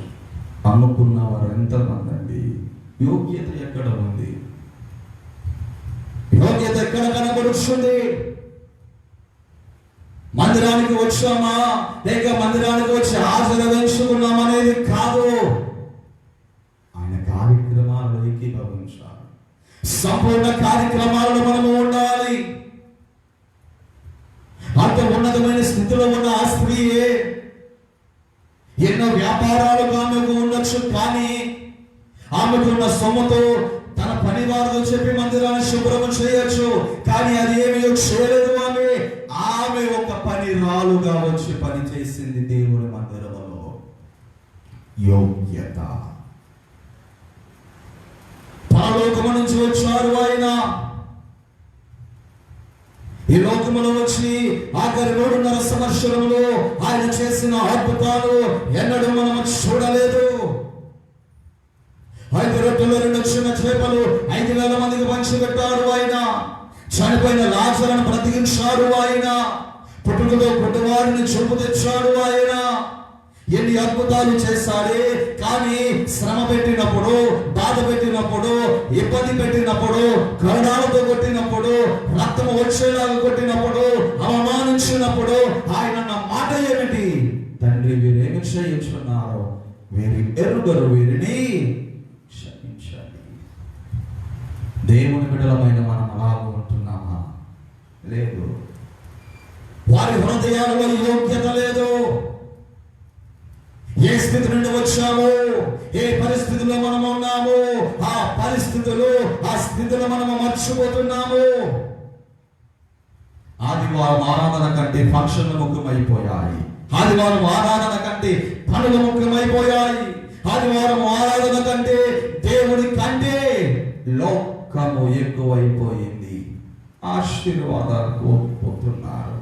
అనుకున్నవారు ఎంతమంది అండి? యోగ్యత ఎక్కడ ఉంది? యోగ్యత ఎక్కడ కనబడుతుంది? మందిరానికి వచ్చామా లేక మందిరానికి వచ్చి హాజరు వేసుకున్నామనేది కాదు. ఆయన కార్యక్రమాలను ఏకీభవించాలి. సంపూర్ణ కార్యక్రమాలను మనము ఉండాలి. అంత ఉన్నతమైన స్థితిలో ఉన్న ఆ స్త్రీయే ఎన్నో వ్యాపారాలు ఆమెకు ఉండొచ్చు, కానీ ఆమెకున్న సొమ్ముతో తన పని వారితో చెప్పి మందిరాన్ని శుభ్రం చేయొచ్చు, కానీ అది ఏమీ చేయలేదు. ఆమె ఒక పని రాలుగా వచ్చి పని చేసింది దేవుని మందిరంలో. యోగ్యత. పరలోకము నుంచి వచ్చారు ఆయన. ఈ లోకములో వచ్చి ఆఖరి 3.5 సంవత్సరములో ఆయన చేసిన అద్భుతాలు ఎన్నడూ మనం చూడలేదు. 5 రొట్టెలు 2 చిన్న చేపలు 5,000 మందికి పంచిపెట్టారు ఆయన. చనిపోయిన లాజరును బ్రతికించారు ఆయన. పుట్టుకతో పుట్టువారిని చూపు తెచ్చాడు ఆయన. ఎన్ని అద్భుతాలు చేశాడే, కానీ శ్రమ పెట్టినప్పుడు, బాధ పెట్టినప్పుడు, ఇబ్బంది పెట్టినప్పుడు, కరుణాలతో కొట్టినప్పుడు, రక్తము వచ్చేలాగా కొట్టినప్పుడు, అవమానించినప్పుడు ఆయన అన్న మాట ఏమిటి? తండ్రి, వీరేమి చేయుచున్నారో వీరి ఎరుగరు, వీరిని క్షమించాలి. దేవుని బిడ్డలమైన మనం అలాగ ఉంటున్నామా? లేదు. వారి హృదయాలలో యోగ్యత లేదు. ఏ స్థితి నుండి వచ్చామో, ఏ పరిస్థితిలో మనం ఉన్నామో, ఆ పరిస్థితులు, ఆ స్థితిలో మనము మర్చిపోతున్నాము. ఆదివారం ఆరాధన కంటే ఫంక్షన్లు ముఖ్యమైపోయాయి. ఆదివారం ఆరాధన కంటే పనులు ముఖ్యమైపోయాయి. ఆదివారం ఆరాధన కంటే దేవుడి కంటే లోకము ఎక్కువైపోయింది. ఆశీర్వాదాలు కోల్పోతున్నారు.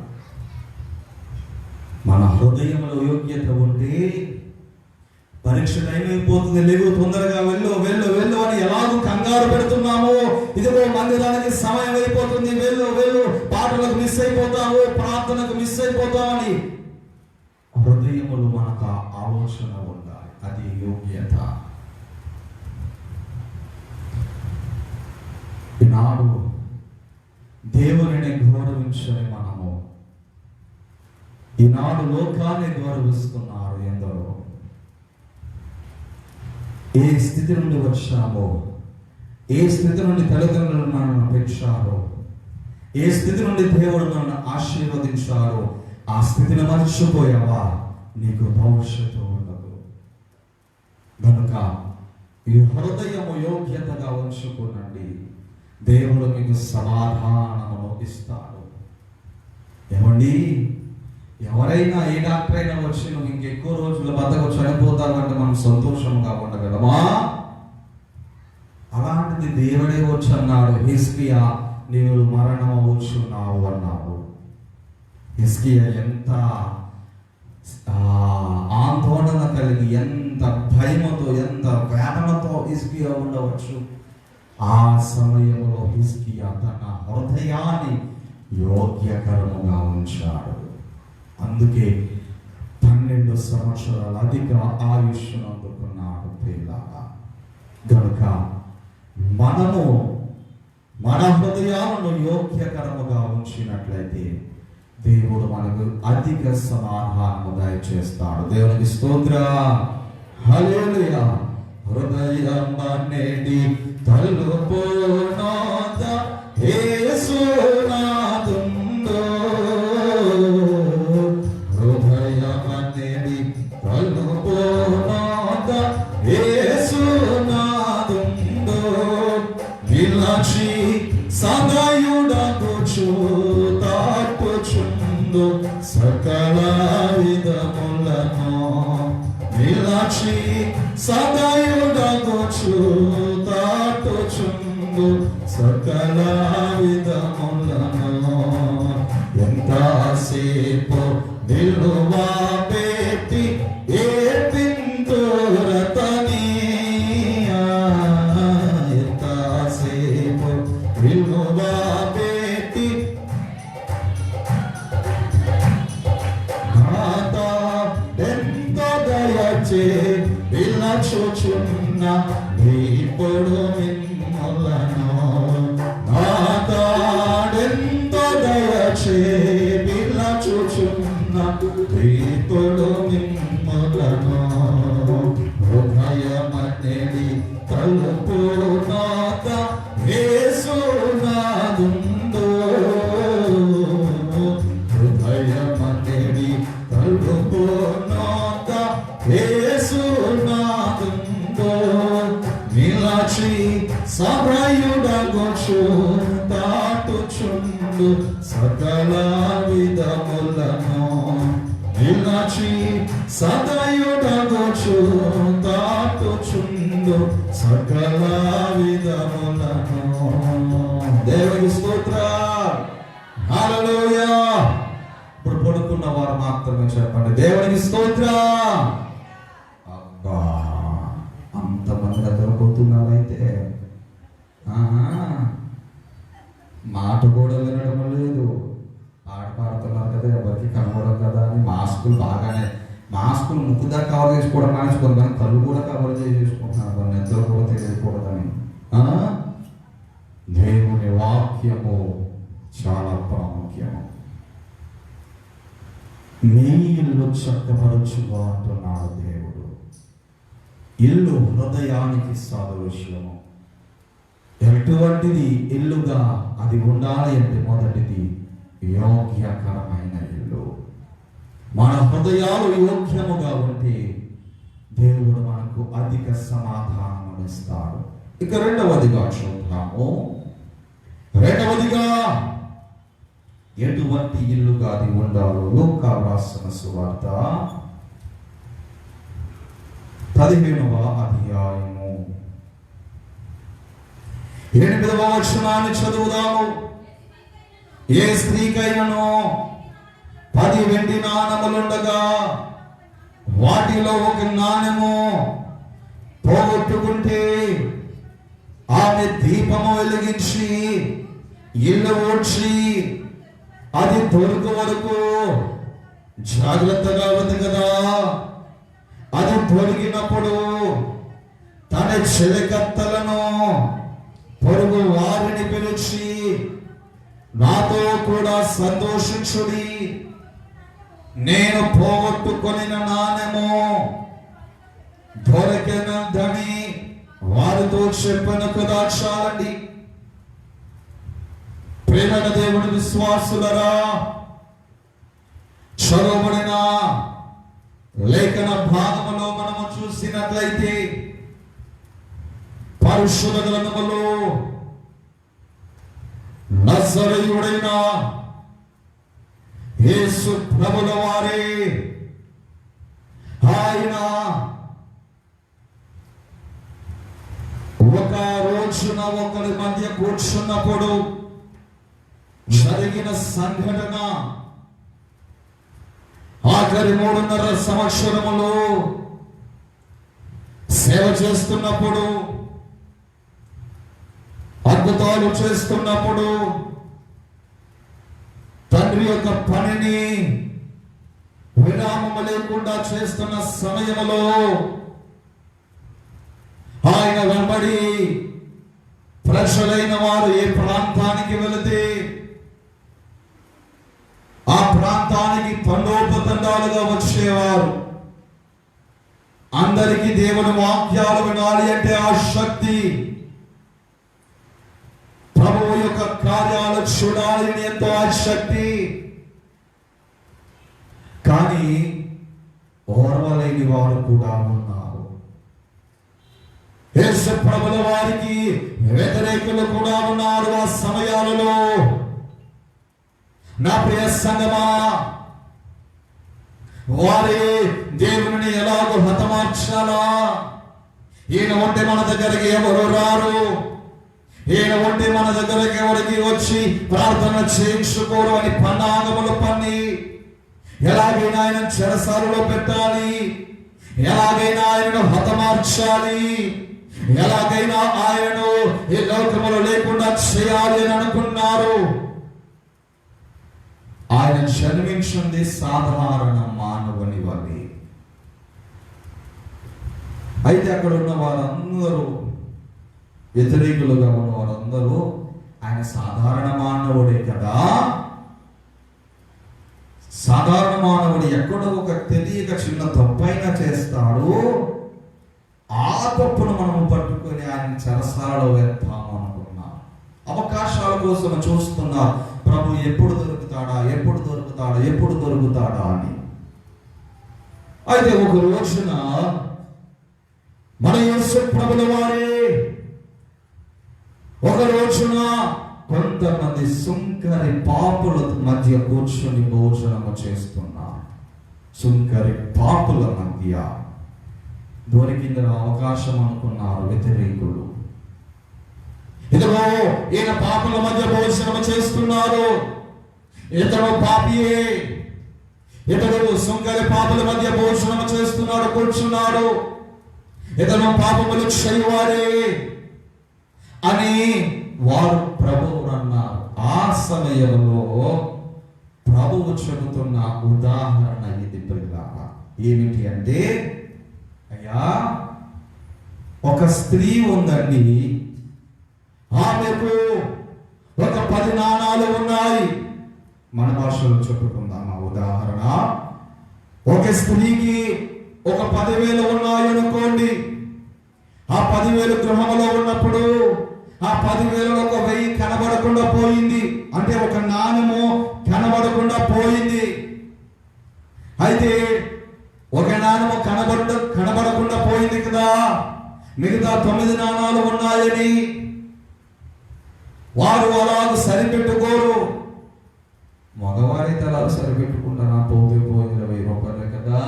మన హృదయంలో యోగ్యత ఉంటే పరీక్ష టైం అయిపోతుంది, లేవు, తొందరగా వెళ్ళు వెళ్ళు వెళ్ళు అని ఎలాగో కంగారు పెడుతున్నామో, ఇదిగో మందిరానికి సమయం అయిపోతుంది, వెళ్ళు వెళ్ళు, పాటలకు మిస్ అయిపోతావు, ప్రార్థనకు మిస్ అయిపోతామని హృదయములు మనకు ఆలోచన ఉండాలి. అది యోగ్యత. ఈనాడు దేవుని గౌరవించని మనము ఈనాడు లోకాన్ని గౌరవిస్తున్నారు ఎందరో. ఏ స్థితి నుండి వచ్చామో, ఏ స్థితి నుండి తల్లిదండ్రులు మనల్ని పెంచారో, ఏ స్థితి నుండి దేవుడు మనల్ని ఆశీర్వదించారో, ఆ స్థితిని మర్చిపోయావా, నీకు భవిష్యత్తు ఉండదు. కనుక ఈ హృదయము యోగ్యతగా ఉంచుకోనండి, దేవుడు మీకు సమాధానమును ఇస్తాడు. ఏమండి, ఎవరైనా ఏ డాక్టర్ అయినా వచ్చి నువ్వు ఇంకెక్కువ రోజుల బద్దకు చనిపోతావంటే మనం సంతోషంగా ఉండగలమా? అలాంటిది దేవుడే వచ్చి అన్నాడు, హిజ్కియా నీవు మరణం అవుచున్నావు అన్నాడు. హిజ్కియా ఎంత ఆందోళన కలిగి, ఎంత భయముతో, ఎంత వేదనతో హిజ్కియా ఉండవచ్చు. ఆ సమయంలో హిజ్కియా తన హృదయాన్ని యోగ్యకరముగా ఉంచాడు. అందుకే 12 సంవత్సరాల అధిక ఆయుష్ను అందుకున్నాడు ప్రియులారా. గనుక మనము మన హృదయాలను యోగ్యకరముగా ఉంచినట్లయితే దేవుడు మనకు అధిక సమాధానము దయచేస్తాడు. దేవునికి స్తోత్రం. హల్లెలూయా. హృదయం అనేది తలుపునోద యేసునాథుందో, హృదయం అనేది తలుపునోద యేసునాథుందో, విలాచి సదయుడగుచు తాటుచుందో సకల విధములను, విలాచి సదయుడగుచు తాటుచుందో సకల విధములను, ఎంతసేపు నిలువా పెట్టి ఏ పింతురతని, ఎంతసేపు నిలువా పెట్టి నాతా ఎంతో దయచే విలచుచున్న ఇప్పుడు మిమ్మలను, నాతా ఎంతో దయచే విలచుచున్న ఇప్పుడు మిమ్మలను, హృదయమనేది తలుపు నాత యేసునాథుందో, హృదయమనేది తలుపు నాత యేసునాథుందో, నిలచి సభయుడగుచు తాటుచుండు సకల విధములను, నిలచి సదయుడగుచు తాటుచుండు సకల విధములను. దేవుని స్తోత్రం. హల్లెలూయా. ఇప్పుడు పడుకున్న వారు మాత్రమే చెప్పండి, దేవునికి స్తోత్రం. అబ్బా, అంతమంది దొరుకుతున్నారైతే మాట కూడా వినడం లేదు. పాట పాడుతున్నారు కదా, ఎవరికి కనబడదు కదా అని మాస్కులు బాగానే, మాస్కులు ముక్కు దాకా కవర్ చేసుకోవడం మానేసుకోవాలి, కానీ కళ్ళు కూడా కవర్ చేసేసుకుంటున్నారు, నిద్ర కూడా తెలియకూడదని. దేవుని వాక్యము చాలా ప్రాముఖ్యము. మీ ఇల్లు చక్కపరచుగా అంటున్నాడు దేవుడు. ఇల్లు హృదయానికి సాదృశ్యము. ఎటువంటిది ఇల్లుగా అది ఉండాలి అంటే మొదటిది యోగ్యకరమైన ఇల్లు. మన హృదయాలు యోగ్యముగా ఉంటే దేవుడు మనకు అధిక సమాధానం ఇస్తాడు. ఇక రెండవదిగా చూద్దాము. రెండవదిగా ఎటువంటి ఇల్లుగా అది ఉండాలో లూకా రాసిన సువార్త 15వ అధ్యాయము 8వ వచనాన్ని చదువుదాము. ఏ స్త్రీకైనను 10 వెండి నాణములుండగా వాటిలో ఒక నాణెము పోగొట్టుకుంటే ఆమె దీపము వెలిగించి ఇల్లు ఊడ్చి అది దొరుకు వరకు జాగ్రత్తగా ఉంది కదా. అది దొరికినప్పుడు తన చెలికత్తలను పొరుగు వారిని పిలిచి నాతో కూడా సంతోషించుడి, నేను పోగొట్టుకొని నాణెము దొరికినదని వారితో చెప్పను కదా. చాలండి ప్రేమైన దేవుని విశ్వాసులరా, చదవబడిన లేఖన భాగములో మనము చూసినట్లయితే పరిశుద్ధ గ్రంథములో నజరేయుడైన యేసు ప్రభుల వారే ఆయన ఒక రోజున ఒకరి మధ్య కూర్చున్నప్పుడు జరిగిన సంఘటన, ఆఖరి 3.5 సంవత్సరములో సేవ చేస్తున్నప్పుడు, అద్భుతాలు చేస్తున్నప్పుడు, తండ్రి యొక్క పనిని విరామము లేకుండా చేస్తున్న సమయంలో ఆయన వెంబడి ప్రజలైన వారు ఏ ప్రాంతానికి వెళితే ఆ ప్రాంతానికి తండోపతండాలుగా వచ్చేవారు. అందరికీ దేవుని వాక్యాలు వినాలి అంటే ఆ శక్తి, ప్రభువు యొక్క కార్యాలు చూడాలి అని ఎంతో ఆసక్తి. కానీ ఓర్వలేని వారు కూడా ఉన్నారు. యేసు ప్రభుల వారికి వ్యతిరేకులు కూడా ఉన్నారు. ఆ సమయాలలో నా ప్రియ సంగమా, వారే దేవుని ఎలాగో హతమార్చాలా, ఈయన ఉంటే మన దగ్గరికి ఎవరు రారు, ఈయన ఉంటే మన దగ్గరికి ఎవరికి వచ్చి ప్రార్థన చేయించుకోరు అని పన్నాగములు పన్ని ఎలాగైనా ఆయన చెరసాలలో పెట్టాలి, ఎలాగైనా ఆయనను హతమార్చాలి, ఎలాగైనా ఆయనను ఈ లోకములో లేకుండా చేయాలి అని అనుకున్నారు. ఆయన జన్మించింది సాధారణ మానవుని వలె. అయితే అక్కడ ఉన్న వారందరూ, వ్యతిరేకులుగా ఉన్న వారందరూ ఆయన సాధారణ మానవుడే కదా, సాధారణ మానవుడు ఎక్కడో ఒక తెలియక చిన్న తప్పైనా చేస్తాడు, ఆ తప్పును మనము పట్టుకొని ఆయన చెరసాలలో వేస్తాము అనుకున్నాం. అవకాశాల కోసం చూస్తున్నా, ప్రభు ఎప్పుడు దొరుకుతాడా ఎప్పుడు దొరుకుతాడా ఎప్పుడు దొరుకుతాడా అని. అయితే ఒక రోజున మన యేసు ప్రభుల వారే ఒక రోజున కొంతమంది సుంకరి పాపుల మధ్య కూర్చొని భోజనము చేస్తున్నారు. సుంకరి పాపుల మధ్య దొరికింది అవకాశం అనుకున్నారు వ్యతిరేకులు. ఇదిగో ఈయన పాపుల మధ్య భోజనం చేస్తున్నారు, ఇతడు పాపియే, ఇతడు సుంకరి పాపుల మధ్య భోజనం చేస్తున్నాడు, కూర్చున్నాడు, ఇతను పాపములు చేయవారే అని వారు ప్రభువు అన్నారు. ఆ సమయంలో ప్రభువు చెబుతున్న ఉదాహరణ ఇది పిల్లగా. ఏమిటి అంటే, అయ్యా ఒక స్త్రీ ఉందండి, ఆమెకు ఒక 10 నాణాలు ఉన్నాయి. మన భాషలో చెప్పుకుందాం. ఆ ఉదాహరణ, ఒక స్త్రీకి ఒక 10,000 ఉన్నాయి అనుకోండి. ఆ 10,000 గృహంలో ఉన్నప్పుడు ఆ 10,000 ఒక 1,000 కనబడకుండా పోయింది. అంటే ఒక నాణము కనబడకుండా పోయింది. అయితే ఒక నాణము కనబడకుండా పోయింది కదా, మిగతా 9 నాణాలు ఉన్నాయని వారు అలాగ సరిపెట్టుకోరు. మగవారైతే అలా సరిపెట్టుకుంటారు. నా పోతే 20 రూపాయలే కదా,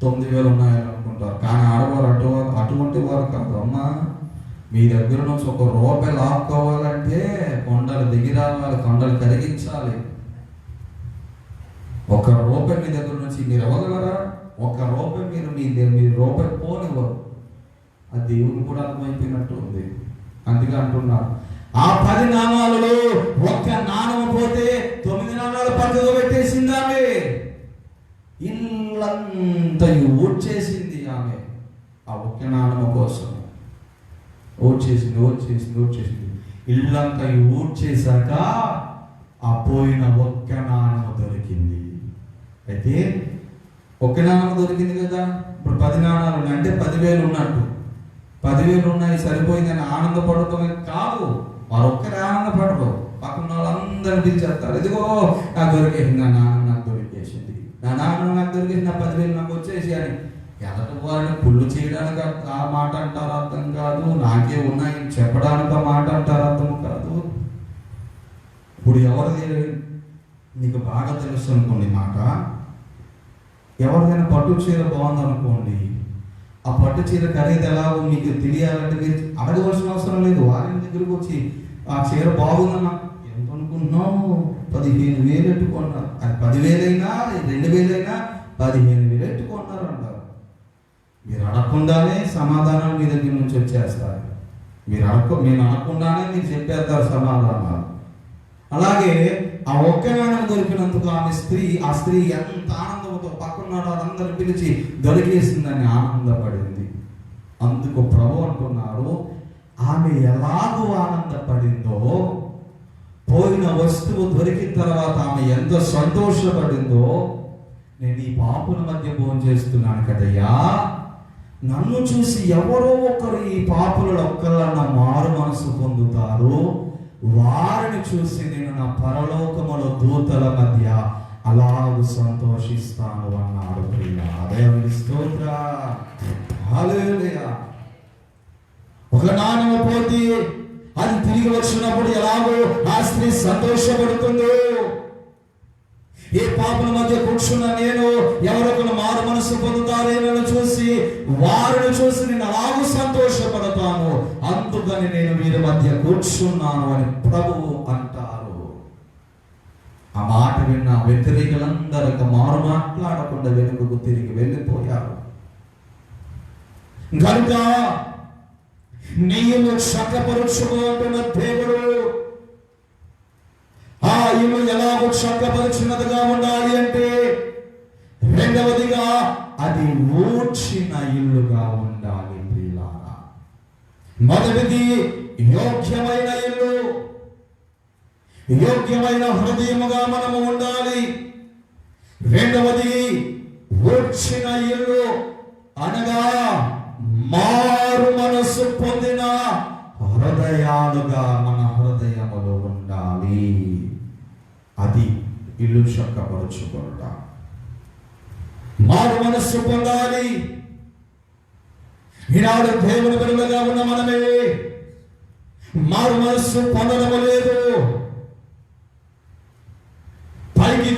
9,000 ఉన్నాయని అనుకుంటారు. కానీ ఆడవారు అటువంటి వారు కాదు. అమ్మా, మీ దగ్గర నుంచి 1 రూపాయి లాక్కోవాలంటే కొండలు దిగి రావాలి, కొండలు కరిగించాలి. 1 రూపాయి మీ దగ్గర నుంచి మీరు ఇవ్వగలరా? 1 రూపాయి మీరు రూపాయి పోనివ్వరు. ఆ దేవుని కూడా అర్థమైపోయినట్టు ఉంది. అందుకే అంటున్నారు, ఆ 10 నాణాలలో 1 నాణం పోతే 9 నాణాలు పక్కకు పెట్టేసింది ఆమె. ఇల్లంతా ఊడ్చేసింది ఆమె ఆ 1 నాణం కోసం. ఊడ్చేసింది. ఇల్లంతా ఊడ్చేశాక ఆ పోయిన 1 నాణం దొరికింది. అయితే 1 నాణం దొరికింది కదా, ఇప్పుడు 10 నాణాలు ఉన్నాయి. అంటే 10,000 ఉన్నట్టు. 10,000 ఉన్నాయి, సరిపోయిందని ఆనందపడటమే కాదు, మరొక్కరి ఆనందపడరు. పక్కన వాళ్ళందరూ పిలిచేస్తారు, ఇదిగో నాకు దొరికేసింది, నా నాన్న నాకు దొరికేసింది, నా నాన్న నాకు దొరికేసింది, నా 10,000 నాకు వచ్చేసి అని ఎదటి వారిని పుల్లు చేయడానికి ఆ మాట అంటారు అర్థం కాదు. నాకే ఉన్నాయని చెప్పడానికి ఆ మాట అంటారు అర్థం కాదు. ఇప్పుడు ఎవరిది నీకు బాగా తెలుసు అనుకోండి మాట, ఎవరిదైనా పట్టు చీర బాగుందనుకోండి, ఆ పట్టు చీర ఖరీదు ఎలాగో మీకు తెలియాలంటే మీరు అడగవలసిన అవసరం లేదు. వారి దగ్గరకు వచ్చి ఆ చీర బాగుందన్నా, ఎంత అనుకుంటున్నావు, 15,000 ఎట్టుకున్నారు. అది 10,000 అయినా 2,000 అయినా 15,000 ఎట్టుకున్నారు అంటారు. మీరు అడగకుండానే సమాధానాలు మీ దగ్గర నుంచి వచ్చేస్తారు. మేము అడగకుండానే మీరు చెప్పేస్తారు సమాధానాలు. అలాగే ఆ 1 నాణం దొరికినందుకు ఆ స్త్రీ ఎంత ఆనందంతో పక్కన వాళ్ళందరూ పిలిచి దొరికేసిందని ఆనందపడింది. అందుకు ప్రభు అంటున్నారు, ఆమె ఎలాగూ ఆనందపడిందో, పోయిన వస్తువు దొరికిన తర్వాత ఆమె ఎంత సంతోషపడిందో, నేను ఈ పాపుల మధ్య భోజనం చేస్తున్నాను కదయ్యా, నన్ను చూసి ఎవరో ఒకరు ఈ పాపులలో ఒక్కళ్ళన్న మారు మనసు పొందుతారు, వారిని చూసి నేను నా పరలోకములో దూతల మధ్య అలాగూ సంతోషిస్తాను అన్నాడు. దేవునికి స్తోత్రం, హల్లెలూయా. 1 నాణెం పోతే అది తిరిగి వచ్చినప్పుడు ఎలాగో ఆ స్త్రీ సంతోషపడుతుందో, ఏ పాపల మధ్య కూర్చున్న నేను ఎవరొకరు మారు మనసు పొందుతారేమో చూసి వారిని చూసి నేను అలాగూ సంతోషపడతాను, అందుకని నేను వీరి మధ్య కూర్చున్నాను అని ప్రభువు అంటారు. ఆ మాట విన్న వ్యతిరేకులందరూ మారు మాట్లాడకుండా వెనుకకు తిరిగి వెళ్ళిపోయారు. కనుక నీ ఇల్లు చక్కపరుచుకుంటున్న దేవుడు ఆ ఇల్లు ఎలాగో చక్కపరిచినదిగా ఉండాలి అంటే, రెండవదిగా అది ఊడ్చిన ఇల్లుగా ఉండాలి ప్రియులారా. మొదటిది యోగ్యమైన ఇల్లు, యోగ్యమైన హృదయముగా మనము ఉండాలి. రెండవది ఊడ్చిన ఇల్లు అనగా మారు మనసు పొందిన హృదయాలుగా మన హృదయములో ఉండాలి. అది ఇల్లు చక్కపరుచుకుంట. మారు మనస్సు పొందాలి. ఈనాడు దేవుని బిడ్డలుగా ఉన్న మనమే మారు మనస్సు పొందడం లేదు. పైకి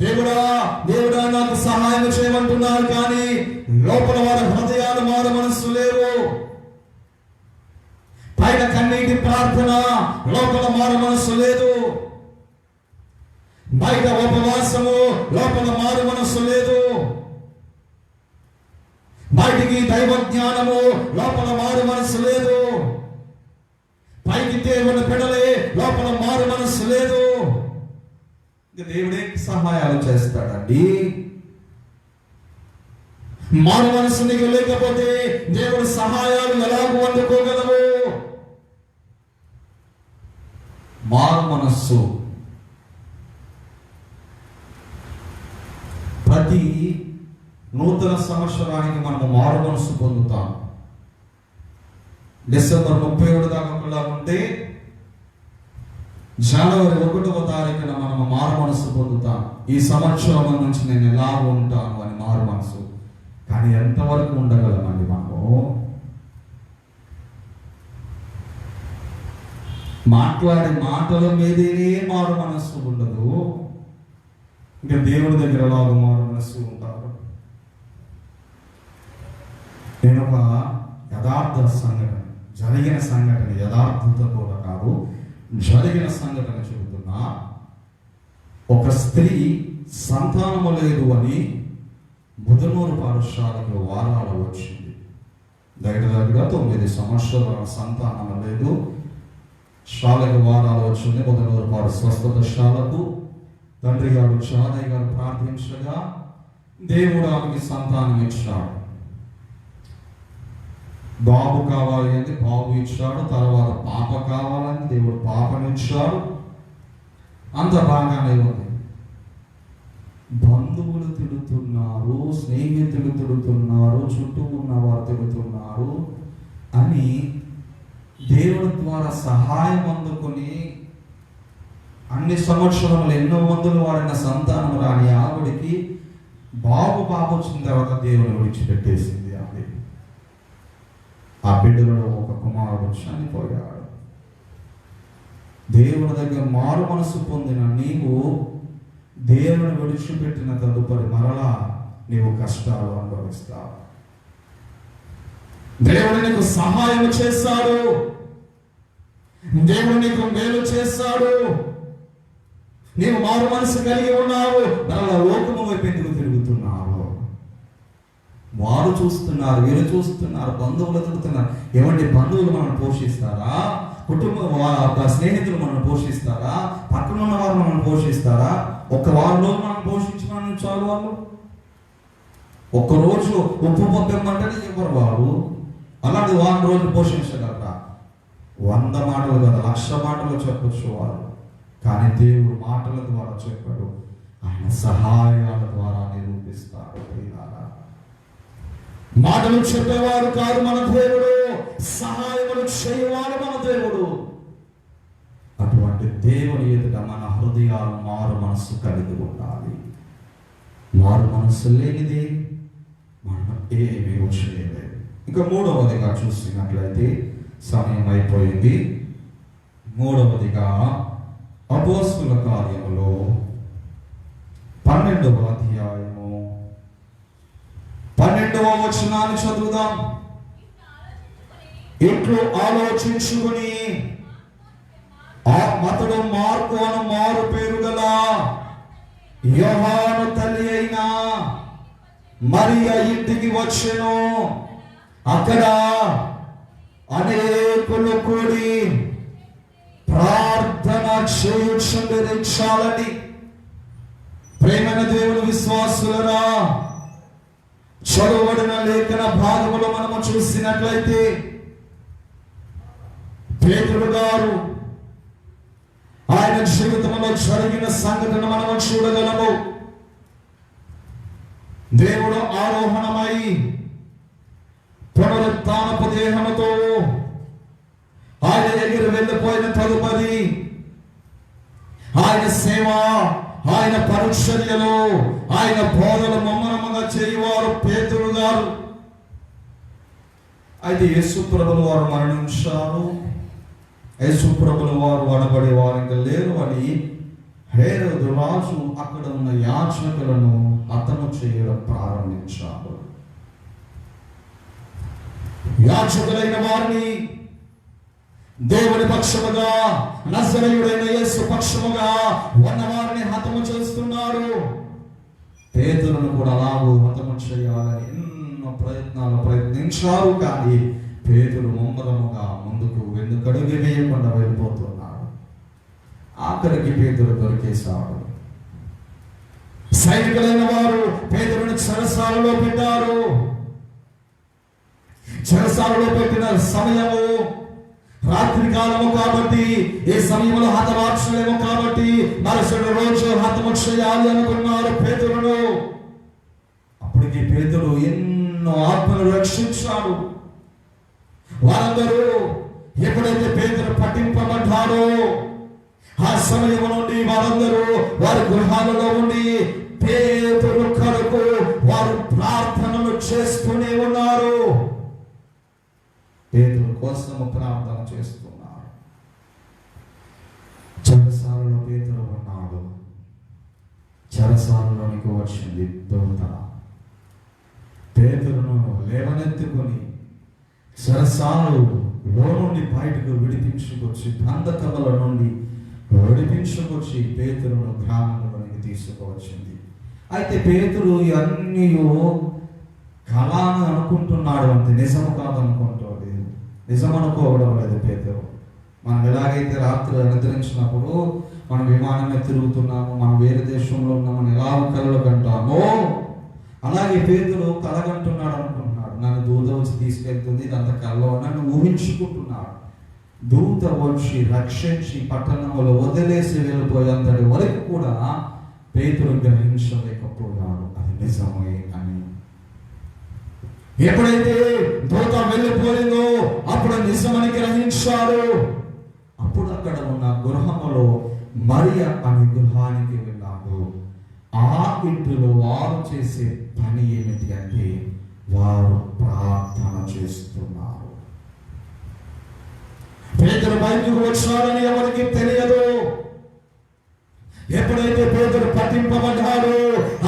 దేవుడా నాకు సహాయం చేయమంటున్నారు, కానీ లోపల వారి హృదయాలు మారు మనస్సు లేవు. పైన కన్నీటి ప్రార్థన, లోపల మారు మనస్సు లేదు. బయట ఉపవాసము, లోపల మారు మనస్సు లేదు. బయటికి దైవ జ్ఞానము, లోపల మారు మనస్సు లేదు. పైకి దేవుని బిడ్డలే, లోపల మారు మనస్సు లేదు. దేవుడే సహాయాలు చేస్తాడండి. మారు మనస్సు నీకు లేకపోతే దేవుడి సహాయాలు ఎలాగూ అందుకోగలవు? మారు మనస్సు. ప్రతి నూతన సంవత్సరానికి మనము మారు మనస్సు పొందుతాం. డిసెంబర్ 31 దాకా ఉంటే జనవరి 1వ తారీఖున మనము మారు మనస్సు పొందుతాం. ఈ సంవత్సరం నుంచి నేను ఎలా ఉంటాను అని మారు మనసు. కానీ ఎంతవరకు ఉండగలమండి మనము? మాట్లాడే మాటల మీదనే మారు మనస్సు ఉండదు, ఇంకా దేవుడి దగ్గర ఎలాగో మారు మనస్సు ఉంటారు. నేను ఒక యథార్థ సంఘటన, జరిగిన సంఘటన, యథార్థత కూడా కాదు, జరిగిన సంఘటన చెబుతున్నా. ఒక స్త్రీ సంతానము లేదు అని ముదనూరు పాఠశాలకు వారాలు వచ్చింది. దగ్గర 9 సంవత్సరాల సంతానం లేదు, శాలకు వారాలు వచ్చింది. ముదనూరు పాడు స్వస్థతశాలకు తండ్రి గారు చాదయ్య గారు ప్రార్థించగా దేవుడు ఆమెకి సంతానం ఇచ్చాడు. బాబు కావాలి అని బాబు ఇచ్చాడు. తర్వాత పాప కావాలని దేవుడు పాపనిచ్చాడు. అంత బాగానే ఉంది. బంధువులు తిడుతున్నారు, స్నేహితులు తిడుతున్నారు, చుట్టూ ఉన్నవారు తిడుతున్నారు అని దేవుడి ద్వారా సహాయం అందుకొని అన్ని సంవత్సరములు ఎన్నో మందులు వాడిన సంతానం రాని ఆవిడికి బాబు వచ్చిన తర్వాత దేవుని విడిచిపెట్టేసింది. ఆమె ఆ బిడ్డలో ఒక కుమారుడు చనిపోయాడు. దేవుని దగ్గర మారు మనసు పొందిన నీవు దేవుని విడిచిపెట్టిన తదుపరి మరలా నీవు కష్టాలు అనుభవిస్తావు. దేవుడు నీకు సహాయం చేశాడు, దేవుడు నీకు మేలు చేశాడు, నీవు మారు మనసు కలిగి ఉన్నావు. మరలా లోకము వైపు ఎందుకు తిరుగుతున్నావు? వారు చూస్తున్నారు, వీరు చూస్తున్నారు, బంధువులు తిరుగుతున్నారు. ఏమంటే బంధువులు మనం పోషిస్తారా? స్నేహితులు మనం పోషిస్తారా? పక్కన ఉన్న వారు మనం పోషిస్తారా? ఒక్క వారం రోజు మనం పోషించమని చాలు. వాళ్ళు ఒక్కరోజు ఉప్పు పంపమంటేనే ఎవరు వారు అలాంటి వారం రోజులు పోషించగలరా? 100 మాటలు కదా, 1,00,000 మాటలు చెప్పొచ్చు వారు. కానీ దేవుడు మాటల ద్వారా చెప్పాడు, ఆయన సహాయాల ద్వారా నిరూపిస్తాడు. మాటలు చెప్పేవారు కాదు మన దేవుడు, సహాయములు చేయవాడు మన దేవుడు. అటువంటి దేవుని ఎదుట మన హృదయాలు మారు మనస్సు కలిగి ఉండాలి. మారు మనస్సు లేనిది మనం ఏమీ చేయలేదు. ఇక 3వదిగా చూసినట్లయితే సమయం అయిపోయింది. 3వదిగా అపోస్తుల కార్యములో 12వ అధ్యాయము 12వ వచనాన్ని చదువుదాం. ఇట్లు ఆలోచించుకుని అతడు మార్కు అను మారు పేరు గల యోహాను తల్లి అయిన మరియ ఇంటికి వచ్చెను. అక్కడ అనేకులు కూడి ప్రార్థన చేయుచుండెను. ప్రేమైన దేవుని విశ్వాసులరా, చదువబడిన లేఖన భాగములో మనము చూసినట్లయితే పేతురు గారు ఆయన జీవితంలో జరిగిన సంఘటన మనము చూడగలము. దేవుడు ఆరోహణమై పునరుత్థానపు దేహముతో ఆయన ఎగిరి వెళ్ళిపోయిన తదుపరి ఆయన సేవ, ఆయన పరిచర్యలో, ఆయన బోధలు మమ్మనముగా చేయవారు పేతురు గారు. అయితే యేసు ప్రభుల వారు మరణించారు. యేసు ప్రభుల వారు అనబడే వారు ఇంకా లేరు అని హేరోదు రాజు అక్కడ ఉన్న యాజకులను హతము చేయడం ప్రారంభించాడు. యాజకులైన వారిని దేవుని పక్షముగా, నజరేయుడైన యేసు పక్షముగా ఉన్నవారిని హతము చేస్తున్నాడు. పేతురును కూడా అలాగూ హతము చేయాలని ఎన్నో ప్రయత్నించారు. కానీ పేతురు ముమ్మరముగా ముందుకు వెనుకడుగు వేయకుండా వెళ్ళిపోతున్నాడు. ఆఖరికి పేతురు దొరికేశాడు. సైనికులైన వారు పేతురుని చెరసాలలో పెట్టారు. చెరసాలలో పెట్టిన సమయము రాత్రి కాలము కాబట్టి ఏ సమయంలో హతమార్చలేము కాబట్టి మరుసటి రోజు హతము చేయాలి అనుకున్నారు పేతురును. అప్పటికి పేతురు ఎన్నో ఆత్మలు రక్షించాడు. వారందరూ ఎప్పుడైతే పేతురు పట్టింపబడ్డారో ఆ సమయం నుండి వారందరూ వారి గృహాలలో ఉండి పేతురు కొరకు వారు ప్రార్థనలు చేస్తూనే ఉన్నారు. పేతురు కోసము ప్రార్థన చేస్తున్నారు. చెరసాలలో పేతురు ఉన్నాడు. చెరసాలలోనికి వచ్చింది దూత. పేతురును లేవనెత్తుకొని చెరసాలలో నుండి బయటకు విడిపించుకొచ్చి బంధకముల నుండి విడిపించుకొచ్చి పేతురును గ్రామంలోనికి తీసుకువచ్చింది. అయితే పేతురు ఇవన్నీ కళను అనుకుంటున్నాడు, అంతే, నిజము కాదనుకుంటాడు. నిజం అనుకోవడం లేదు పేతురు. మనం ఎలాగైతే రాత్రి నిద్రించినప్పుడు మనం విమానం తిరుగుతున్నాము, మనం వేరే దేశంలో ఉన్నామని ఎలా కలలు కంటామో అలాగే పేతురు కలగంటున్నాడు అనుకుంటున్నాడు. నన్ను దూత వచ్చి తీసుకెళ్తుంది, ఇదంతా కల్లో నన్ను ఊహించుకుంటున్నాడు. దూత వచ్చి రక్షించి పట్టణంలో వదిలేసి వెళ్ళిపోయేంతటి వరకు కూడా పేతురు గ్రహించలేకపోయాడు అది నిజమే అని. ఎప్పుడైతే దూత వెళ్ళిపోయిందో అప్పుడు నిజమని గ్రహించాడు. అప్పుడు అక్కడ ఉన్న గృహములో మరియ అనే గృహానికి వెళ్ళాడు. ఆ ఇంటిలో వారు చేసే పని ఏమిటి అంటే వారు ప్రార్థన చేస్తున్నారు. పేతురు బయటకు వచ్చాడని ఎవరికి తెలియదు. ఎప్పుడైతే పేతురు పట్టింపబడ్డాడో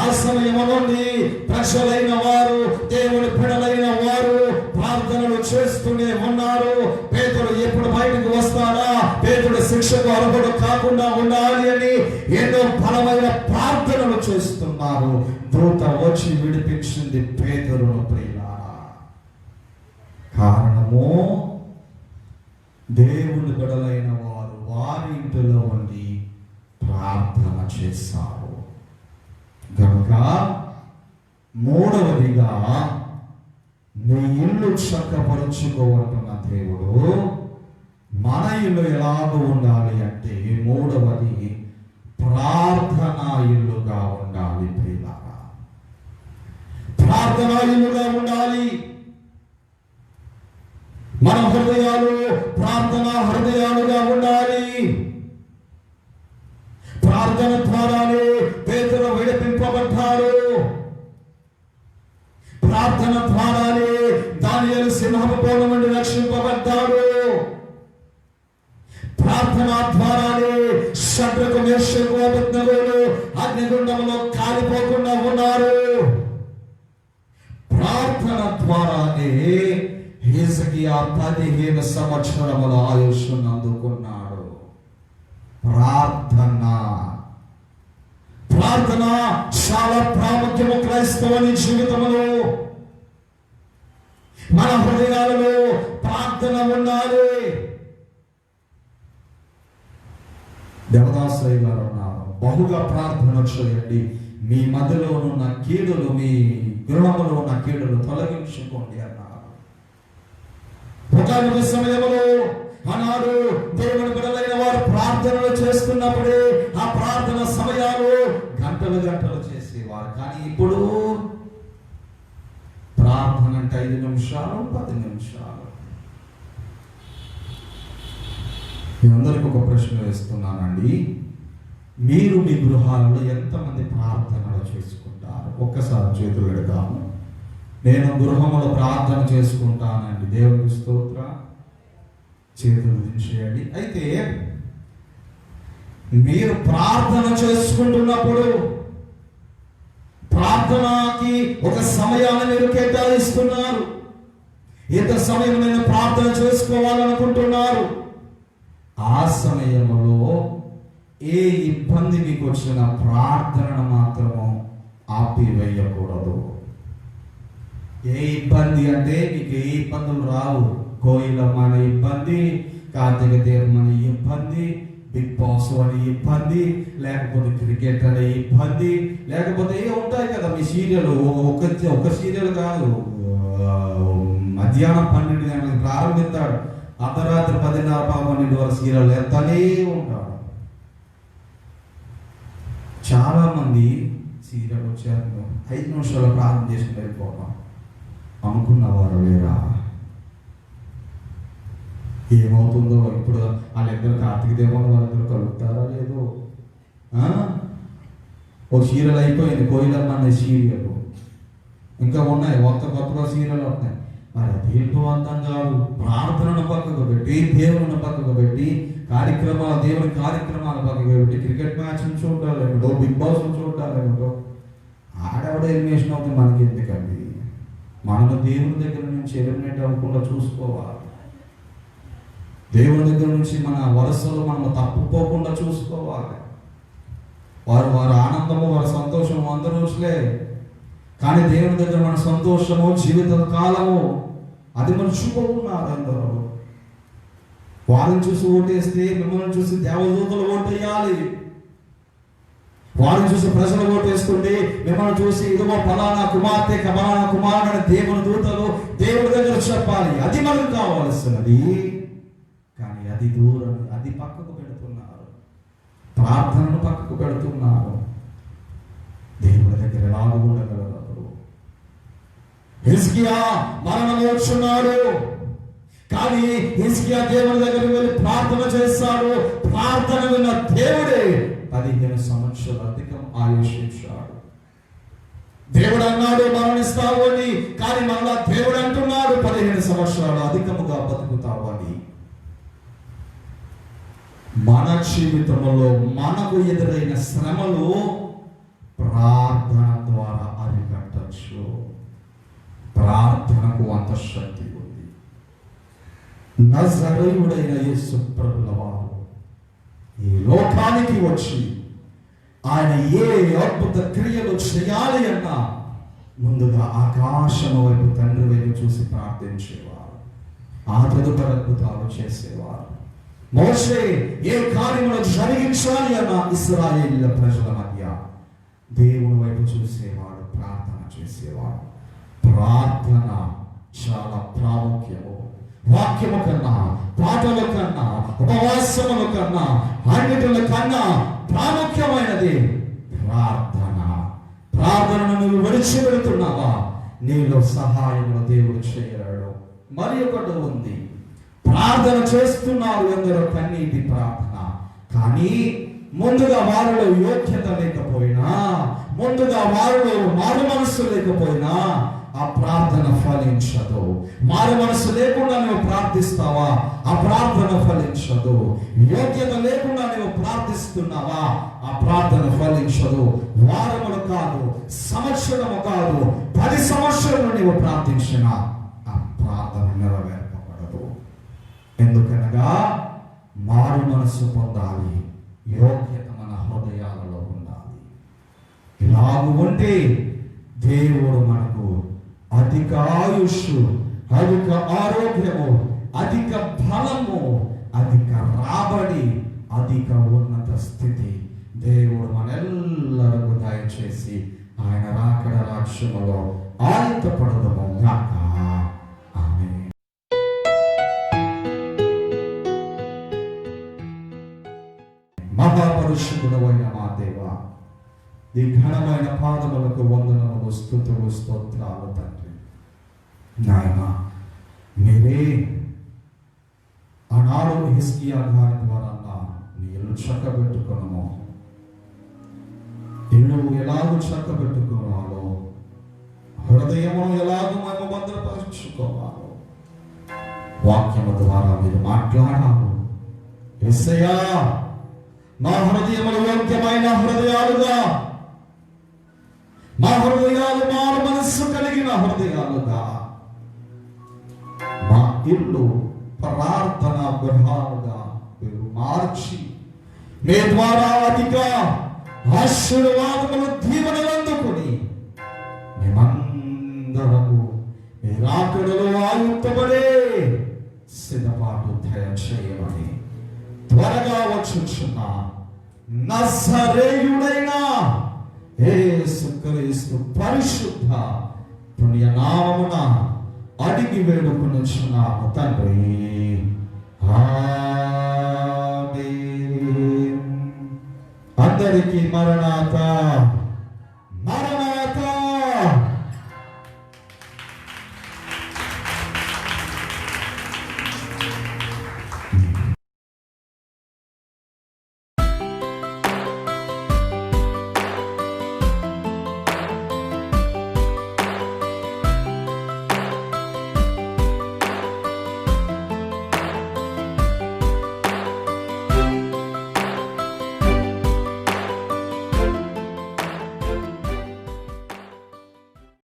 ఆ సమయంలోని ప్రజలైన వారు, దేవుని బిడ్డలైన వారు ప్రార్థనలు చేస్తూనే ఉన్నారు. పేతురు ఎప్పుడు బయటకు వస్తాడా, పేతురు శిక్షకు అర్హుడు కాకుండా ఉండాలి అని ఎన్నో బలమైన ప్రార్థనలు చేస్తున్నారు. దూత వచ్చి విడిపించింది పేతురును. ప్రియులారా, కారణము దేవుని బిడ్డలైన వారు వారి ఇంటిలో ఉండి ప్రార్థన చేశారు గనుక. మూడవదిగా నీ ఇల్లు చక్కపరుచుకోవాలన్న దేవుడు మన ఇల్లు ఎలాగో ఉండాలి అంటే మూడవది ప్రార్థనా ఇల్లుగా ఉండాలి. ప్రియులారా, ప్రార్థనా ఇల్లుగా ఉండాలి. మన హృదయాలు ప్రార్థనా హృదయాలుగా ఉండాలి. ప్రార్థన ద్వారానే పేతురు విడిపింపబడ్డాడు. ప్రార్థన ద్వారానే దానియేలు సింహపు బోను నుండి రక్షింపబడ్డాడు. ప్రార్థన ద్వారానే షడ్రకు మేషకు అబేద్నెగోలు అగ్నిగుండంలో కాలిపోకుండా ఉన్నారు. ప్రార్థన ద్వారానే హిజ్కియా 15 సంవత్సరముల ఆయుష్ను అందుకున్నాడు. ప్రార్థన చాలా ప్రాముఖ్యము క్రైస్తవుని జీవితంలో. మన హృదయాలలో ప్రార్థన ఉండాలి. దేవదాసయ్య గారు ఉన్నారు, బహుగా ప్రార్థన చేయండి, మీ మధ్యలో ఉన్న కీడులు, మీ గృహంలో ఉన్న కీడులు తొలగించుకోండి అన్నారు. ఒక సమయంలో అన్నాడు దేవుని బిడ్డలైన వారు ప్రార్థనలు చేస్తున్నప్పుడే ఆ ప్రార్థన సమయాలు గంటలు గంటలు చేసేవారు. కానీ ఇప్పుడు ప్రార్థన అంటే 5 నిమిషాలు 10 నిమిషాలు. మీ అందరికి ఒక ప్రశ్న వేస్తున్నానండి, మీరు మీ గృహాలలో ఎంతమంది ప్రార్థనలు చేసుకుంటారు? ఒక్కసారి చేతులు పెడతాము. నేను గృహంలో ప్రార్థన చేసుకుంటానండి. దేవునికి స్తోత్ర. చేతులు దించేయండి. అయితే మీరు ప్రార్థన చేసుకుంటున్నప్పుడు ప్రార్థనకి ఒక సమయాన్ని మీరు కేటాయిస్తున్నారు. ఎంత సమయం నేను ప్రార్థన చేసుకోవాలనుకుంటున్నారు, ఆ సమయంలో ఏ ఇబ్బంది మీకు వచ్చిన ప్రార్థనను మాత్రము ఆపివేయకూడదు. ఏ ఇబ్బంది అంటే మీకు ఏ ఇబ్బందులు రావు. కోయిలమ్మ అనే ఇబ్బంది, కార్తీక దీపం అనే ఇబ్బంది, బిగ్ బాస్ అనే ఇబ్బంది, లేకపోతే క్రికెట్ అనే ఇబ్బంది, లేకపోతే ఏ ఉంటాయి కదా మీ సీరియల్. ఒక సీరియల్ కాదు, మధ్యాహ్నం 12 గంటలకు ప్రారంభిస్తాడు, అర్ధరాత్రి 10:30 సీరియల్ ఎత్తనే ఉంటారు. చాలా మంది సీరియల్ వచ్చారు 5 నిమిషాలు ప్రార్థన చేసుకుని వెళ్ళిపోవడం అనుకున్నవారు లేరా? ఏమవుతుందో ఇప్పుడు వాళ్ళిద్దరు కార్తీక దేవన్ వాళ్ళిద్దరు కలుగుతారా లేదో? ఓ సీరియల్ అయిపోయింది, కోయిలమ్మ అనే సీరియల్. ఇంకా ఉన్నాయి కొత్తగా సీరియల్ ఉన్నాయి. మరి అదేంటో అర్థం కాదు. ప్రార్థనను పక్కకు పెట్టి, దేవుని పక్కకు పెట్టి, దేవుని కార్యక్రమాలు పక్కకు పెట్టి క్రికెట్ మ్యాచ్ని చూడాలేమిటో, బిగ్ బాస్ చూడాలేమిటో, ఆడవిడ ఎలిమినేషన్ అవుతుంది. మనకి ఎందుకండి? మనము దేవుని దగ్గర నుంచి ఎలిమినేట్ అవ్వకుండా చూసుకోవాలి. దేవుని దగ్గర నుంచి మన వరుసలో మనము తప్పుపోకుండా చూసుకోవాలి. వారి ఆనందము, వారి సంతోషము అందరూ రోజులే, కానీ దేవుని దగ్గర మన సంతోషము, జీవిత కాలము అది మర్చిపోతున్నారు అందరూ. వారిని చూసి ఓటేస్తే మిమ్మల్ని చూసి దేవదూతలు ఓటేయాలి. వారిని చూసి ప్రజలు ఓటేస్తుంటే మిమ్మల్ని చూసి ఇదిగో ఫలానా కుమార్తె ఫలానా కుమారుడు దేవుని దూతలు దేవుడి దగ్గర చెప్పాలి. అది మనకు కావాల్సినది. కానీ అది దూరం, అది పక్కకు పెడుతున్నారు. ప్రార్థనను పక్కకు పెడుతున్నారు. దేవుడి దగ్గర ఎలాగ ఉండగలరు? హిజ్కియా మరణం వచ్చున్నాడు, కానీ హిజ్కియా దేవుని దగ్గరికి వెళ్ళి ప్రార్థన చేస్తాడు. ప్రార్థన విన్న దేవుడే 15 సంవత్సరాలు అధికం ఆయుషించాడు. దేవుడు అన్నాడు మరణిస్తావు అని, కానీ మళ్ళా దేవుడు అంటున్నాడు 15 సంవత్సరాలు అధికముగా బతుకుతావు అని. మన జీవితంలో మనకు ఎదురైన శ్రమలు ప్రార్థన ద్వారా అరికట్టచ్చు. ప్రార్థనకు అంత శక్తి ఉంది. నజరేయుడైన యేసు ప్రభుల వారు ఈ లోకానికి వచ్చి ఆయన ఏ అద్భుత క్రియలు చేయాలి అన్నా ముందుగా ఆకాశం వైపు తండ్రి వైపు చూసి ప్రార్థించేవారు. ఆ తదుపరి అద్భుతాలు చేసేవారు. మోషే ఏ కార్యములు జరిగించాలి అన్న ఇశ్రాయేలీయుల ప్రజల మధ్య దేవుని వైపు చూసేవాడు, ప్రార్థన చేసేవాడు. ప్రార్థన చాలా ప్రాముఖ్యము. వాక్యము కన్నా, పాటల కన్నా, ఉపవాసముల కన్నా, అన్నిటిల కన్నా ప్రాముఖ్యమైనది ప్రార్థన. ప్రార్థనను నువ్వు విడిచిపెడుతున్నావా, నీలో సహాయమును దేవుడు చేయలేడు. మరి ఒకటి ఉంది, ప్రార్థన చేస్తున్నారు ఎందరో కన్నీటి ప్రార్థన, కానీ ముందుగా వారిలో యోగ్యత లేకపోయినా, ముందుగా వారిలో మారు మనస్సు లేకపోయినా ఆ ప్రార్థన ఫలించదు. మారు మనస్సు లేకుండా నువ్వు ప్రార్థిస్తావా, ఆ ప్రార్థన ఫలించదు. యోగ్యత లేకుండా నువ్వు ప్రార్థిస్తున్నావా, ఆ ప్రార్థన ఫలించదు. వారములు కాదు, సంవత్సరము కాదు, 10 సంవత్సరాలు నువ్వు ప్రార్థించినా ఆ ప్రార్థన నెరవేర్పబడదు. ఎందుకనగా మారు మనస్సు పొందాలి, యోగ్యత మన హృదయాలలో ఉండాలి. ఇలాగూ ఉంటే దేవుడు మనకు అధిక ఆయుష్, అధిక ఆరోగ్యము, అధిక బలము, అధిక రాబడి, అధిక ఉన్నత స్థితి దేవుడు మనెల్లరకు దయచేసి ఆయన రాకడ రాజ్యములో ఆయుధపడదము గాక. ఆమేన్. మహాపరిశుద్ధుడైన మా దేవా, ఈ ఘనమైన పాదములకు వందనములు, స్తుతులు, స్తోత్రాలు తండ్రి. నాయన, మీరే ఆనాడు హిజ్కియా గారి ద్వారా నీ ఇల్లు చక్కబెట్టుకున్నాము. ఇల్లు ఎలాగూ చక్కబెట్టుకోవాలో, హృదయమును ఎలాగూ మేము భద్రపరచుకోవాలో వాక్యము ద్వారా మీరు మాట్లాడాలి. యేసయ్యా, మా హృదయములు యోగ్యమైన హృదయాలుగా, మా హృదయాలు మారు మనస్సు కలిగిన హృదయాలుగా, మా ఇల్లు ప్రార్థన గృహాలుగా మీరు మార్చి మీ ద్వారా అధిక ఆశీర్వాదములు, దీవెనలు అందుకుని మేమందరము మీ రాకడలో ఆయుక్తపడే సిద్ధపాటు దయచేయమని త్వరగా వచ్చుచున్నా నజరేయుడైన యేసుక్రీస్తు పరిశుద్ధ పుణ్య నామమున అడిగి వేడుకొనుచున్నాము తండ్రి.